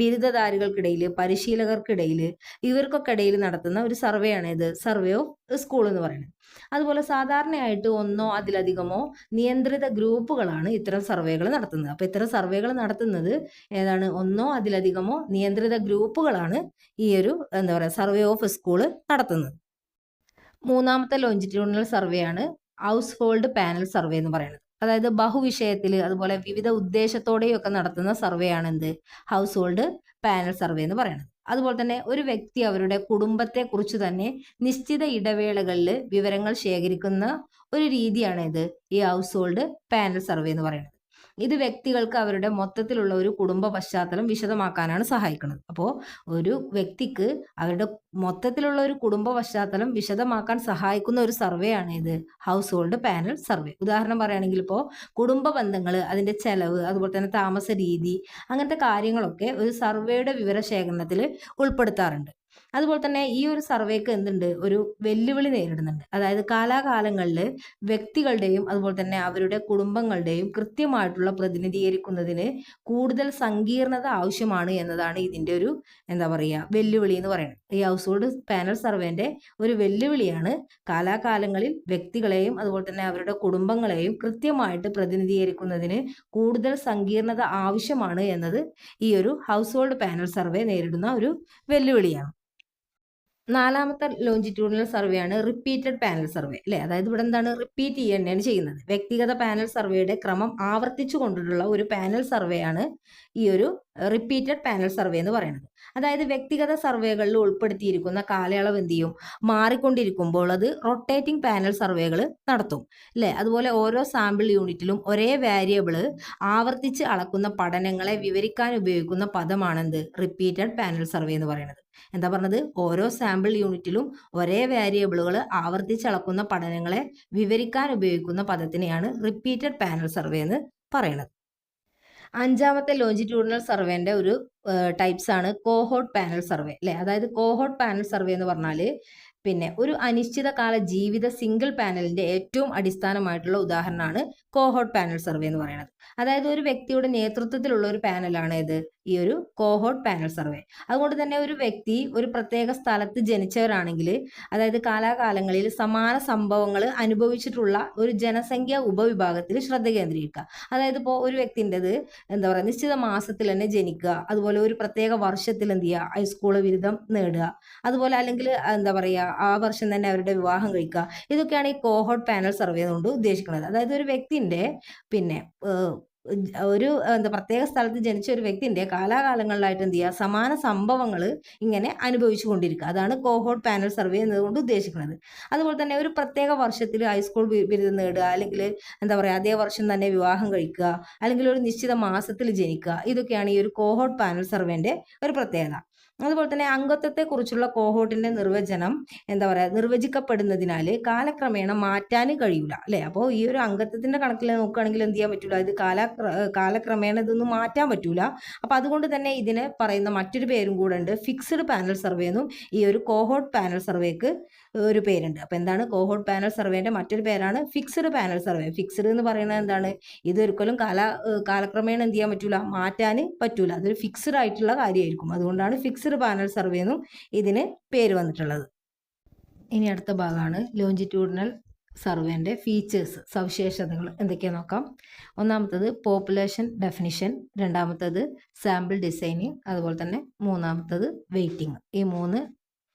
ബിരുദധാരികൾക്കിടയിൽ പരിശീലകർക്കിടയിൽ ഇവർക്കൊക്കെ ഇടയിൽ നടത്തുന്ന ഒരു സർവേ ആണ് ഇത് സർവേ ഓഫ് സ്കൂൾ എന്ന് പറയുന്നത്. അതുപോലെ സാധാരണയായിട്ട് ഒന്നോ അതിലധികമോ നിയന്ത്രിത ഗ്രൂപ്പുകളാണ് ഇത്തരം സർവേകൾ നടത്തുന്നത്. അപ്പൊ ഇത്തരം സർവേകൾ നടത്തുന്നത് ഏതാണ്? ഒന്നോ അതിലധികമോ നിയന്ത്രിത ഗ്രൂപ്പുകളാണ് ഈ ഒരു സർവേ ഓഫ് സ്കൂൾ നടത്തുന്നത്. മൂന്നാമത്തെ ലോഞ്ചിറ്റ്യൂഡിനൽ സർവേ ആണ് ഹൗസ് ഹോൾഡ് പാനൽ സർവേ എന്ന് പറയുന്നത്. അതായത് ബഹുവിഷയത്തിൽ അതുപോലെ വിവിധ ഉദ്ദേശത്തോടെയൊക്കെ നടത്തുന്ന സർവേ ആണ് എന്ത്? ഹൗസ് ഹോൾഡ് പാനൽ സർവേ എന്ന് പറയുന്നത്. അതുപോലെ തന്നെ ഒരു വ്യക്തി അവരുടെ കുടുംബത്തെ കുറിച്ച് തന്നെ നിശ്ചിത ഇടവേളകളിൽ വിവരങ്ങൾ ശേഖരിക്കുന്ന ഒരു രീതിയാണ് ഇത് ഈ ഹൗസ് ഹോൾഡ് പാനൽ സർവേ എന്ന് പറയുന്നത്. ഇത് വ്യക്തികൾക്ക് അവരുടെ മൊത്തത്തിലുള്ള ഒരു കുടുംബ പശ്ചാത്തലം വിശദമാക്കാനാണ് സഹായിക്കുന്നത്. അപ്പോൾ ഒരു വ്യക്തിക്ക് അവരുടെ മൊത്തത്തിലുള്ള ഒരു കുടുംബ പശ്ചാത്തലം വിശദമാക്കാൻ സഹായിക്കുന്ന ഒരു സർവേ ആണ് ഇത് ഹൗസ് ഹോൾഡ് പാനൽ സർവേ. ഉദാഹരണം പറയുകയാണെങ്കിൽ ഇപ്പോൾ കുടുംബ ബന്ധങ്ങൾ, അതിന്റെ ചെലവ്, അതുപോലെ തന്നെ താമസ രീതി, അങ്ങനത്തെ കാര്യങ്ങളൊക്കെ ഒരു സർവേയുടെ വിവരശേഖരണത്തിൽ ഉൾപ്പെടുത്താറുണ്ട്. അതുപോലെ തന്നെ ഈ ഒരു സർവേക്ക് എന്തുണ്ട്? ഒരു വെല്ലുവിളി നേരിടുന്നുണ്ട്. അതായത് കാലാകാലങ്ങളിൽ വ്യക്തികളുടെയും അതുപോലെ തന്നെ അവരുടെ കുടുംബങ്ങളുടെയും കൃത്യമായിട്ടുള്ള പ്രതിനിധീകരിക്കുന്നതിന് കൂടുതൽ സങ്കീർണത ആവശ്യമാണ് എന്നതാണ് ഇതിന്റെ ഒരു വെല്ലുവിളി എന്ന് പറയുന്നത്. ഈ ഹൗസ് ഹോൾഡ് പാനൽ സർവേന്റെ ഒരു വെല്ലുവിളിയാണ് കാലാകാലങ്ങളിൽ വ്യക്തികളെയും അതുപോലെ തന്നെ അവരുടെ കുടുംബങ്ങളെയും കൃത്യമായിട്ട് പ്രതിനിധീകരിക്കുന്നതിന് കൂടുതൽ സങ്കീർണത ആവശ്യമാണ് എന്നത് ഈ ഒരു ഹൗസ് ഹോൾഡ് പാനൽ സർവേ നേരിടുന്ന ഒരു വെല്ലുവിളിയാണ്. നാലാമത്തെ ലോഞ്ചിറ്റ്യൂഡിനൽ സർവേ ആണ് റിപ്പീറ്റഡ് പാനൽ സർവേ അല്ലെ. അതായത് ഇവിടെ എന്താണ്? റിപ്പീറ്റ് ചെയ്യുകയാണ് ചെയ്യുന്നത്. വ്യക്തിഗത പാനൽ സർവേയുടെ ക്രമം ആവർത്തിച്ചു കൊണ്ടിട്ടുള്ള ഒരു പാനൽ സർവേ ആണ് ഈ ഒരു റിപ്പീറ്റഡ് പാനൽ സർവേ എന്ന് പറയുന്നത്. അതായത് വ്യക്തിഗത സർവേകളിൽ ഉൾപ്പെടുത്തിയിരിക്കുന്ന കാലയളവ് എന്ത് ചെയ്യും? മാറിക്കൊണ്ടിരിക്കുമ്പോൾ അത് റൊട്ടേറ്റിംഗ് പാനൽ സർവേകൾ നടത്തും അല്ലെ. അതുപോലെ ഓരോ സാമ്പിൾ യൂണിറ്റിലും ഒരേ വേരിയബിള് ആവർത്തിച്ച് അളക്കുന്ന പഠനങ്ങളെ വിവരിക്കാൻ ഉപയോഗിക്കുന്ന പദമാണെന്ത്? റിപ്പീറ്റഡ് പാനൽ സർവേ എന്ന് പറയുന്നത്. എന്താ പറഞ്ഞത്? ഓരോ സാമ്പിൾ യൂണിറ്റിലും ഒരേ വേരിയബിളുകൾ ആവർത്തിച്ച് അളക്കുന്ന പഠനങ്ങളെ വിവരിക്കാൻ ഉപയോഗിക്കുന്ന പദത്തിനെയാണ് റിപ്പീറ്റഡ് പാനൽ സർവേ എന്ന് പറയുന്നത്. അഞ്ചാമത്തെ ലോഞ്ചിറ്റ്യൂഡിനൽ സർവേന്റെ ഒരു ടൈപ്സ് ആണ് കോഹോർട്ട് പാനൽ സർവേ അല്ലെ. അതായത് കോഹോർട്ട് പാനൽ സർവേ എന്ന് പറഞ്ഞാൽ ഒരു അനിശ്ചിതകാല ജീവിത സിംഗിൾ പാനലിന്റെ ഏറ്റവും അടിസ്ഥാനമായിട്ടുള്ള ഉദാഹരണമാണ് കോഹോർട്ട് പാനൽ സർവേ എന്ന് പറയുന്നത്. അതായത് ഒരു വ്യക്തിയുടെ നേതൃത്വത്തിലുള്ള ഒരു പാനലാണ് ഇത് ഈ ഒരു കോഹോർട്ട് പാനൽ സർവേ. അതുകൊണ്ട് തന്നെ ഒരു വ്യക്തി ഒരു പ്രത്യേക സ്ഥലത്ത് ജനിച്ചവരാണെങ്കിൽ, അതായത് കാലാകാലങ്ങളിൽ സമാന സംഭവങ്ങൾ അനുഭവിച്ചിട്ടുള്ള ഒരു ജനസംഖ്യ ഉപവിഭാഗത്തിൽ ശ്രദ്ധ കേന്ദ്രീകരിക്കുക. അതായത് ഇപ്പോൾ ഒരു വ്യക്തിൻ്റെത് നിശ്ചിത മാസത്തിൽ തന്നെ ജനിക്കുക, അതുപോലെ ഒരു പ്രത്യേക വർഷത്തിൽ എന്ത് ചെയ്യുക? ഹൈസ്കൂൾ ബിരുദം നേടുക, അതുപോലെ അല്ലെങ്കിൽ ആ വർഷം തന്നെ അവരുടെ വിവാഹം കഴിക്കുക. ഇതൊക്കെയാണ് ഈ കോഹോർട്ട് പാനൽ സർവേ കൊണ്ട് ഉദ്ദേശിക്കുന്നത്. അതായത് ഒരു വ്യക്തിന്റെ ഒരു പ്രത്യേക സ്ഥലത്ത് ജനിച്ച ഒരു വ്യക്തിന്റെ കാലാകാലങ്ങളിലായിട്ട് എന്ത് ചെയ്യുക? സമാന സംഭവങ്ങൾ ഇങ്ങനെ അനുഭവിച്ചു കൊണ്ടിരിക്കുക. അതാണ് കോഹോർട്ട് പാനൽ സർവേ എന്നതുകൊണ്ട് ഉദ്ദേശിക്കുന്നത്. അതുപോലെ തന്നെ ഒരു പ്രത്യേക വർഷത്തിൽ ഹൈസ്കൂൾ ബിരുദം നേടുക, അല്ലെങ്കിൽ അതേ വർഷം തന്നെ വിവാഹം കഴിക്കുക, അല്ലെങ്കിൽ ഒരു നിശ്ചിത മാസത്തിൽ ജനിക്കുക. ഇതൊക്കെയാണ് ഈ ഒരു കോഹോർട്ട് പാനൽ സർവേന്റെ ഒരു പ്രത്യേകത. അതുപോലെ തന്നെ അംഗത്വത്തെ കുറിച്ചുള്ള കോഹോർട്ടിന്റെ നിർവചനം നിർവചിക്കപ്പെടുന്നതിനാൽ കാലക്രമേണ മാറ്റാൻ കഴിയൂല അല്ലെ. അപ്പോൾ ഈ ഒരു അംഗത്വത്തിന്റെ കണക്കിൽ നോക്കുകയാണെങ്കിൽ എന്ത് ചെയ്യാൻ പറ്റൂല? ഇത് കാലക്രമേണ ഇതൊന്നും മാറ്റാൻ പറ്റൂല. അപ്പൊ അതുകൊണ്ട് തന്നെ ഇതിന് പറയുന്ന മറ്റൊരു പേരും കൂടെ ഉണ്ട്, ഫിക്സ്ഡ് പാനൽ സർവേ എന്നും ഈ ഒരു കോഹോർട്ട് പാനൽ സർവേക്ക് ഒരു പേരുണ്ട്. അപ്പൊ എന്താണ്? കോഹോർട്ട് പാനൽ സർവേന്റെ മറ്റൊരു പേരാണ് ഫിക്സ്ഡ് പാനൽ സർവേ. ഫിക്സ്ഡ് എന്ന് പറയുന്നത് എന്താണ്? ഇത് ഒരിക്കലും കാലക്രമേണ എന്ത് ചെയ്യാൻ പറ്റൂല? മാറ്റാൻ പറ്റൂല. അതൊരു ഫിക്സ്ഡ് ആയിട്ടുള്ള കാര്യമായിരിക്കും. അതുകൊണ്ടാണ് ഫിക്സ്ഡ് പാനൽ സർവേ എന്നും ഇതിന് പേര് വന്നിട്ടുള്ളത്. ഇനി അടുത്ത ഭാഗമാണ് ലോഞ്ചിറ്റ്യൂഡിനൽ സർവേന്റെ ഫീച്ചേഴ്സ്, സവിശേഷതകൾ എന്തൊക്കെയാ നോക്കാം. ഒന്നാമത്തത് പോപ്പുലേഷൻ ഡെഫിനിഷൻ, രണ്ടാമത്തത് സാമ്പിൾ ഡിസൈനിങ്, അതുപോലെ തന്നെ മൂന്നാമത്തത് വെയിറ്റിംഗ്. ഈ 3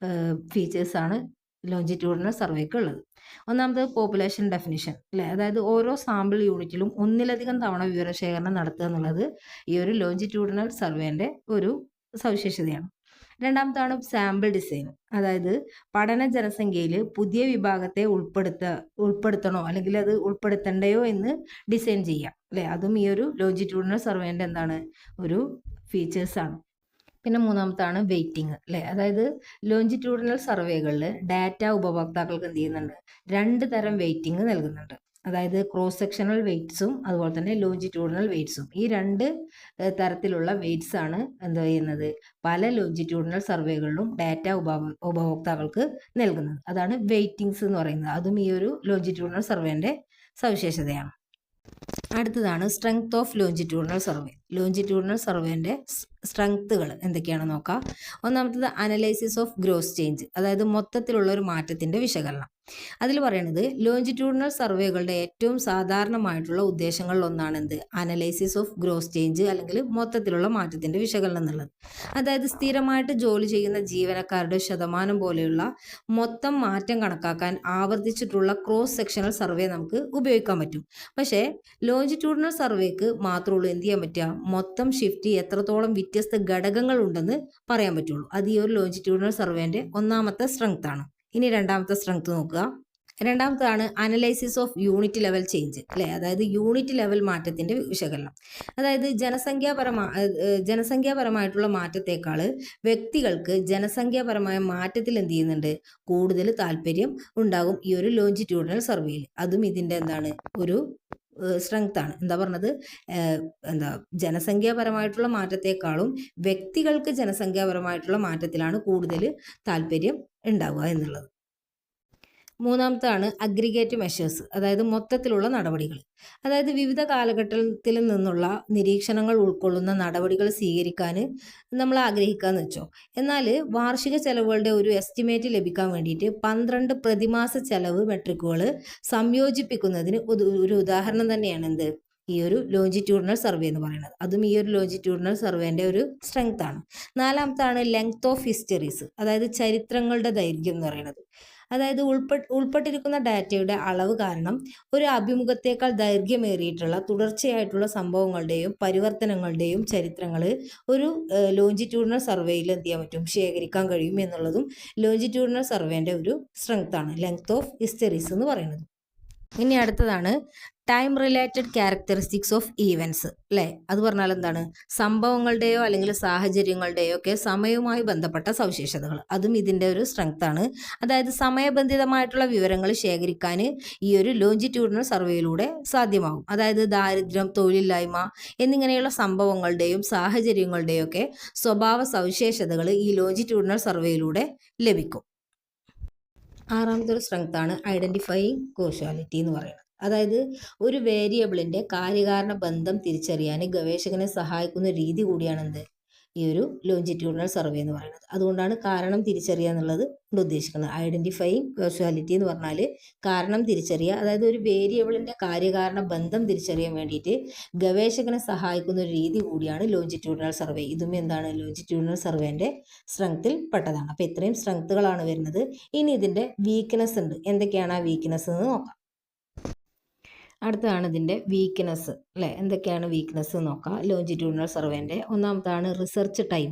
ഫീച്ചേഴ്സാണ് ലോഞ്ചിറ്റ്യൂഡിനൽ സർവേക്ക് ഉള്ളത്. ഒന്നാമത്തത് പോപ്പുലേഷൻ ഡെഫിനിഷൻ അല്ലെ. അതായത് ഓരോ സാമ്പിൾ യൂണിറ്റിലും ഒന്നിലധികം തവണ വിവരശേഖരണം നടത്തുക എന്നുള്ളത് ഈ ഒരു ലോഞ്ചിറ്റ്യൂഡിനൽ സർവേന്റെ ഒരു സവിശേഷതയാണ്. രണ്ടാമത്താണ് സാമ്പിൾ ഡിസൈൻ. അതായത് പഠന ജനസംഖ്യയിൽ പുതിയ വിഭാഗത്തെ ഉൾപ്പെടുത്തണോ അല്ലെങ്കിൽ അത് ഉൾപ്പെടുത്തണ്ടയോ എന്ന് ഡിസൈൻ ചെയ്യാം അല്ലെ. അതും ഈ ഒരു ലോഞ്ചിറ്റ്യൂഡിനൽ സർവേന്റെ ഒരു ഫീച്ചേഴ്സാണ്. പിന്നെ മൂന്നാമത്താണ് വെയിറ്റിംഗ് അല്ലെ. അതായത് ലോഞ്ചിറ്റ്യൂഡിനൽ സർവേകളിൽ ഡാറ്റ ഉപഭോക്താക്കൾക്ക് എന്ത് ചെയ്യുന്നുണ്ട്? 2 തരം വെയിറ്റിംഗ് നൽകുന്നുണ്ട്. അതായത് ക്രോസ് സെക്ഷണൽ വെയ്റ്റ്സും അതുപോലെ തന്നെ ലോഞ്ചിറ്റ്യൂഡിനൽ വെയ്റ്റ്സും. ഈ രണ്ട് തരത്തിലുള്ള വെയ്റ്റ്സ് ആണ് എന്താ ചെയ്യുന്നത്, പല ലോഞ്ചിറ്റ്യൂഡിനൽ സർവേകളിലും ഡാറ്റ ഉപഭോക്താക്കൾക്ക് നൽകുന്നത്. അതാണ് വെയ്റ്റിങ്സ് എന്ന് പറയുന്നത്. അതും ഈ ഒരു ലോഞ്ചിറ്റ്യൂഡിനൽ സർവേന്റെ സവിശേഷതയാണ്. അടുത്തതാണ് strength of longitudinal survey. Longitudinal സർവേന്റെ സ്ട്രെങ്ത്തുകൾ എന്തൊക്കെയാണെന്ന് നോക്കാം. ഒന്നാമത്തത് അനലൈസിസ് ഓഫ് ഗ്രോസ് ചേഞ്ച്, അതായത് മൊത്തത്തിലുള്ള ഒരു മാറ്റത്തിന്റെ വിശകലനം. അതിൽ പറയുന്നത് ലോഞ്ചിറ്റ്യൂഡിനൽ സർവേകളുടെ ഏറ്റവും സാധാരണമായിട്ടുള്ള ഉദ്ദേശങ്ങളിൽ ഒന്നാണ് എന്ത്, അനലൈസിസ് ഓഫ് ഗ്രോസ് ചേഞ്ച് അല്ലെങ്കിൽ മൊത്തത്തിലുള്ള മാറ്റത്തിന്റെ വിശകലനം എന്നുള്ളത്. അതായത് സ്ഥിരമായിട്ട് ജോലി ചെയ്യുന്ന ജീവനക്കാരുടെ ശതമാനം പോലെയുള്ള മൊത്തം മാറ്റം കണക്കാക്കാൻ ആവർത്തിച്ചിട്ടുള്ള ക്രോസ് സെക്ഷണൽ സർവേ നമുക്ക് ഉപയോഗിക്കാൻ പറ്റും. പക്ഷേ ലോഞ്ചിറ്റ്യൂഡിനൽ സർവേക്ക് മാത്രമുള്ളൂ എന്ത് ചെയ്യാൻ പറ്റുക, മൊത്തം ഷിഫ്റ്റ് എത്രത്തോളം വ്യത്യസ്ത ഘടകങ്ങൾ ഉണ്ടെന്ന് പറയാൻ പറ്റുള്ളൂ. അത് ഈ ഒരു ലോഞ്ചിറ്റ്യൂഡിനൽ സർവേന്റെ ഒന്നാമത്തെ സ്ട്രെങ്ത് ആണ്. ഇനി രണ്ടാമത്തെ സ്ട്രെങ്ത് നോക്കുക. രണ്ടാമതാണ് analysis of unit level change, അല്ലെ, അതായത് യൂണിറ്റ് ലെവൽ മാറ്റത്തിന്റെ വിശകലനം. അതായത് ജനസംഖ്യാപരമായിട്ടുള്ള മാറ്റത്തെക്കാൾ വ്യക്തികൾക്ക് ജനസംഖ്യാപരമായ മാറ്റത്തിൽ എന്ത് ചെയ്യുന്നുണ്ട്, കൂടുതൽ താല്പര്യം ഉണ്ടാകും ഈ ഒരു ലോഞ്ചിറ്റ്യൂഡിനൽ സർവേയിൽ. അതും ഇതിന്റെ എന്താണ്, ഒരു സ്ട്രെങ്ത് ആണ്. എന്താ പറഞ്ഞത്, ജനസംഖ്യാപരമായിട്ടുള്ള മാറ്റത്തെക്കാളും വ്യക്തികൾക്ക് ജനസംഖ്യാപരമായിട്ടുള്ള മാറ്റത്തിലാണ് കൂടുതൽ താല്പര്യം ഉണ്ടാവുക എന്നുള്ളത്. മൂന്നാമത്താണ് അഗ്രിഗേറ്റ് മെഷേഴ്സ്, അതായത് മൊത്തത്തിലുള്ള നടപടികൾ. അതായത് വിവിധ കാലഘട്ടത്തിൽ നിന്നുള്ള നിരീക്ഷണങ്ങൾ ഉൾക്കൊള്ളുന്ന നടപടികൾ സ്വീകരിക്കാൻ നമ്മൾ ആഗ്രഹിക്കാന്ന് വെച്ചോ. എന്നാൽ വാർഷിക ചെലവുകളുടെ ഒരു എസ്റ്റിമേറ്റ് ലഭിക്കാൻ വേണ്ടിയിട്ട് 12 പ്രതിമാസ ചെലവ് മെട്രിക്കുകൾ സംയോജിപ്പിക്കുന്നതിന് ഒരു ഉദാഹരണം തന്നെയാണ് എന്ത്, ഈ ഒരു ലോഞ്ചിറ്റ്യൂഡിനൽ സർവേ എന്ന് പറയുന്നത്. അതും ഈ ഒരു ലോഞ്ചിറ്റ്യൂഡിനൽ സർവേന്റെ ഒരു സ്ട്രെങ്ത് ആണ്. നാലാമത്താണ് ലെങ്ത് ഓഫ് ഹിസ്റ്ററീസ്, അതായത് ചരിത്രങ്ങളുടെ ദൈർഘ്യം എന്ന് പറയുന്നത്. അതായത് ഉൾപ്പെട്ടിരിക്കുന്ന ഡാറ്റയുടെ അളവ് കാരണം ഒരു അഭിമുഖത്തേക്കാൾ ദൈർഘ്യമേറിയിട്ടുള്ള തുടർച്ചയായിട്ടുള്ള സംഭവങ്ങളുടെയും പരിവർത്തനങ്ങളുടെയും ചരിത്രങ്ങൾ ഒരു ലോഞ്ചിറ്റ്യൂഡിനൽ സർവേയിൽ എന്ത് ചെയ്യാൻ പറ്റും, ശേഖരിക്കാൻ കഴിയും എന്നുള്ളതും ലോഞ്ചിറ്റ്യൂഡിനൽ സർവേന്റെ ഒരു സ്ട്രെങ്ത് ആണ്, ലെങ്ത് ഓഫ് ഹിസ്റ്ററീസ് എന്ന് പറയുന്നത്. ഇനി അടുത്തതാണ് time related characteristics of events, അല്ലേ. അത് പറഞ്ഞാൽ എന്താണ്, സംഭവങ്ങളുടെയോ അല്ലെങ്കിൽ സാഹചര്യങ്ങളുടെയോ ഒക്കെ സമയവുമായി ബന്ധപ്പെട്ട സവിശേഷതകൾ. അതും ഇതിൻ്റെ ഒരു സ്ട്രെങ്ത് ആണ്. അതായത് സമയബന്ധിതമായിട്ടുള്ള വിവരങ്ങൾ ശേഖരിക്കാൻ ഈ ഒരു ലോഞ്ചിറ്റ്യൂഡിനൽ സർവേയിലൂടെ സാധ്യമാകും. അതായത് ദാരിദ്ര്യം, തൊഴിലില്ലായ്മ എന്നിങ്ങനെയുള്ള സംഭവങ്ങളുടെയും സാഹചര്യങ്ങളുടെയും ഒക്കെ സ്വഭാവ സവിശേഷതകൾ ഈ ലോഞ്ചിറ്റ്യൂഡിനൽ സർവേയിലൂടെ ലഭിക്കും. ആറാമത്തെ ഒരു സ്ട്രെങ്ത് ആണ് ഐഡന്റിഫൈയിങ് കോഷ്വാലിറ്റി എന്ന് പറയുന്നത്. അതായത് ഒരു വേരിയബിളിന്റെ കാര്യകാരണ ബന്ധം തിരിച്ചറിയാൻ ഗവേഷകനെ സഹായിക്കുന്ന രീതി കൂടിയാണ് എന്ത്, ഈ ഒരു ലോഞ്ചിറ്റ്യൂഡിനൽ സർവേ എന്ന് പറയുന്നത്. അതുകൊണ്ടാണ് കാരണം തിരിച്ചറിയുക എന്നുള്ളത് കൊണ്ട് ഉദ്ദേശിക്കുന്നത്. ഐഡന്റിഫൈയിങ് കോഷ്വാലിറ്റി എന്ന് പറഞ്ഞാൽ കാരണം തിരിച്ചറിയുക, അതായത് ഒരു വേരിയബിളിന്റെ കാര്യകാരണ ബന്ധം തിരിച്ചറിയാൻ വേണ്ടിയിട്ട് ഗവേഷകനെ സഹായിക്കുന്ന ഒരു രീതി കൂടിയാണ് ലോഞ്ചിറ്റ്യൂഡിനൽ സർവേ. ഇതും എന്താണ്, ലോഞ്ചിറ്റ്യൂഡിനൽ സർവേന്റെ സ്ട്രെങ്ത്തിൽ പെട്ടതാണ്. അപ്പോൾ ഇത്രയും സ്ട്രെങ്ത്തുകളാണ് വരുന്നത്. ഇനി ഇതിന്റെ വീക്ക്നെസ് ഉണ്ട്. എന്തൊക്കെയാണ് ആ വീക്ക്നെസ് എന്ന് നോക്കാം. അടുത്തതാണ് ഇതിൻ്റെ വീക്ക്നെസ്, അല്ലേ. എന്തൊക്കെയാണ് വീക്ക്നെസ് നോക്കാം. ലോഞ്ചിറ്റ്യൂഡിനൽ സർവേൻ്റെ ഒന്നാമതാണ് റിസർച്ച് ടൈം,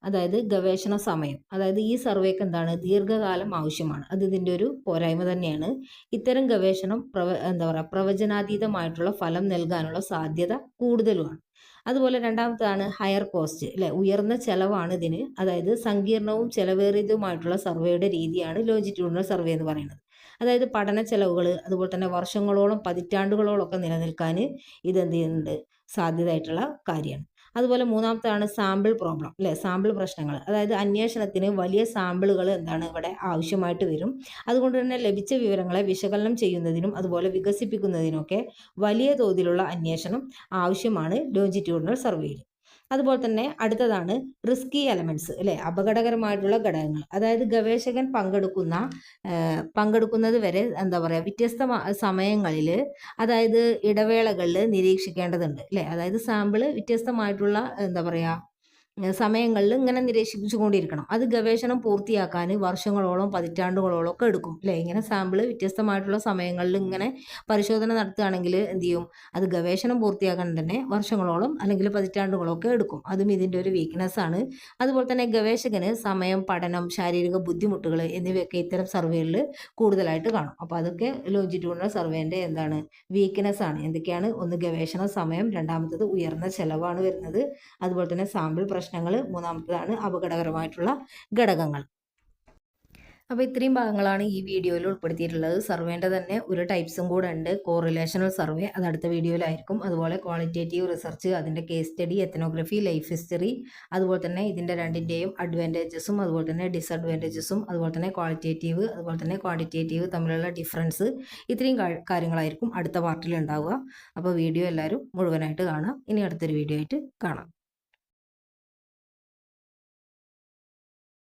അതായത് ഗവേഷണ സമയം. അതായത് ഈ സർവേക്ക് എന്താണ്, ദീർഘകാലം ആവശ്യമാണ്. അത് ഇതിൻ്റെ ഒരു പോരായ്മ തന്നെയാണ്. ഇത്തരം ഗവേഷണം പ്രവചനാതീതമായിട്ടുള്ള ഫലം നൽകാനുള്ള സാധ്യത കൂടുതലുമാണ്. അതുപോലെ രണ്ടാമതാണ് ഹയർ കോസ്റ്റ്, അല്ലെ, ഉയർന്ന ചെലവാണ് ഇതിന്. അതായത് സങ്കീർണവും ചെലവേറിയതുമായിട്ടുള്ള സർവേയുടെ രീതിയാണ് ലോഞ്ചിറ്റ്യൂഡിനൽ സർവേ എന്ന് പറയുന്നത്. അതായത് പഠന ചെലവുകൾ, അതുപോലെ തന്നെ വർഷങ്ങളോളം പതിറ്റാണ്ടുകളോളം ഒക്കെ നിലനിൽക്കാൻ ഇതെന്ത് ചെയ്യുന്നുണ്ട്, സാധ്യതയായിട്ടുള്ള കാര്യമാണ്. അതുപോലെ മൂന്നാമത്താണ് സാമ്പിൾ പ്രോബ്ലം, അല്ലെ, സാമ്പിൾ പ്രശ്നങ്ങൾ. അതായത് അന്വേഷണത്തിന് വലിയ സാമ്പിളുകൾ എന്താണ് ഇവിടെ ആവശ്യമായിട്ട് വരും. അതുകൊണ്ട് തന്നെ ലഭിച്ച വിവരങ്ങളെ വിശകലനം ചെയ്യുന്നതിനും അതുപോലെ വികസിപ്പിക്കുന്നതിനൊക്കെ വലിയ തോതിലുള്ള അന്വേഷണം ആവശ്യമാണ് ലോഞ്ചിറ്റ്യൂഡിനൽ സർവേയിൽ. അതുപോലെ തന്നെ അടുത്തതാണ് റിസ്കി എലമെന്റ്സ്, അല്ലെ, അപകടകരമായിട്ടുള്ള ഘടകങ്ങൾ. അതായത് ഗവേഷകൻ പങ്കെടുക്കുന്നത് വരെ എന്താ പറയുക, വ്യത്യസ്ത സമയങ്ങളിൽ, അതായത് ഇടവേളകളിൽ നിരീക്ഷിക്കേണ്ടതുണ്ട്, അല്ലെ. അതായത് സാമ്പിള് വ്യത്യസ്തമായിട്ടുള്ള എന്താ പറയുക സമയങ്ങളിൽ ഇങ്ങനെ നിരീക്ഷിച്ചുകൊണ്ടിരിക്കണം. അത് ഗവേഷണം പൂർത്തിയാക്കാൻ വർഷങ്ങളോളം പതിറ്റാണ്ടുകളോളം ഒക്കെ എടുക്കും, അല്ലെ. ഇങ്ങനെ സാമ്പിള് വ്യത്യസ്തമായിട്ടുള്ള സമയങ്ങളിൽ ഇങ്ങനെ പരിശോധന നടത്തുകയാണെങ്കിൽ എന്ത് ചെയ്യും, അത് ഗവേഷണം പൂർത്തിയാക്കാൻ തന്നെ വർഷങ്ങളോളം അല്ലെങ്കിൽ പതിറ്റാണ്ടുകളൊക്കെ എടുക്കും. അതും ഇതിൻ്റെ ഒരു വീക്ക്നെസ് ആണ്. അതുപോലെ തന്നെ ഗവേഷകന് സമയം, പഠനം, ശാരീരിക ബുദ്ധിമുട്ടുകൾ എന്നിവയൊക്കെ ഇത്തരം സർവേകളിൽ കൂടുതലായിട്ട് കാണും. അപ്പോൾ അതൊക്കെ ലോഞ്ചിറ്റ്യൂഡിനൽ സർവേൻ്റെ എന്താണ്, വീക്ക്നെസ് ആണ്. എന്തൊക്കെയാണ്, ഒന്ന് ഗവേഷണ സമയം, രണ്ടാമത്തത് ഉയർന്ന ചെലവാണ് വരുന്നത്, അതുപോലെ തന്നെ സാമ്പിൾ പ്രശ്നങ്ങൾ, മൂന്നാമത്തതാണ് അപകടകരമായിട്ടുള്ള ഘടകങ്ങൾ. അപ്പോൾ ഇത്രയും ഭാഗങ്ങളാണ് ഈ വീഡിയോയിൽ ഉൾപ്പെടുത്തിയിട്ടുള്ളത്. സർവേൻ്റെ തന്നെ ഒരു ടൈപ്സും കൂടെ ഉണ്ട്. കോറിലേഷണൽ സർവേ, അത് അടുത്ത വീഡിയോയിലായിരിക്കും. അതുപോലെ ക്വാളിറ്റേറ്റീവ് റിസർച്ച്, അതിൻ്റെ case study, ethnography, life history, അതുപോലെ തന്നെ ഇതിൻ്റെ രണ്ടിൻ്റെയും അഡ്വാൻറ്റേജസും അതുപോലെ തന്നെ ഡിസഡ്വാൻറ്റേജസും, അതുപോലെ തന്നെ ക്വാളിറ്റേറ്റീവ് അതുപോലെ തന്നെ ക്വാണ്ടിറ്റേറ്റീവ് തമ്മിലുള്ള ഡിഫറൻസ്, ഇത്രയും കാര്യങ്ങളായിരിക്കും അടുത്ത പാർട്ടിൽ ഉണ്ടാവുക. അപ്പോൾ വീഡിയോ എല്ലാവരും മുഴുവനായിട്ട് കാണാം. ഇനി അടുത്തൊരു വീഡിയോ ആയിട്ട് കാണാം.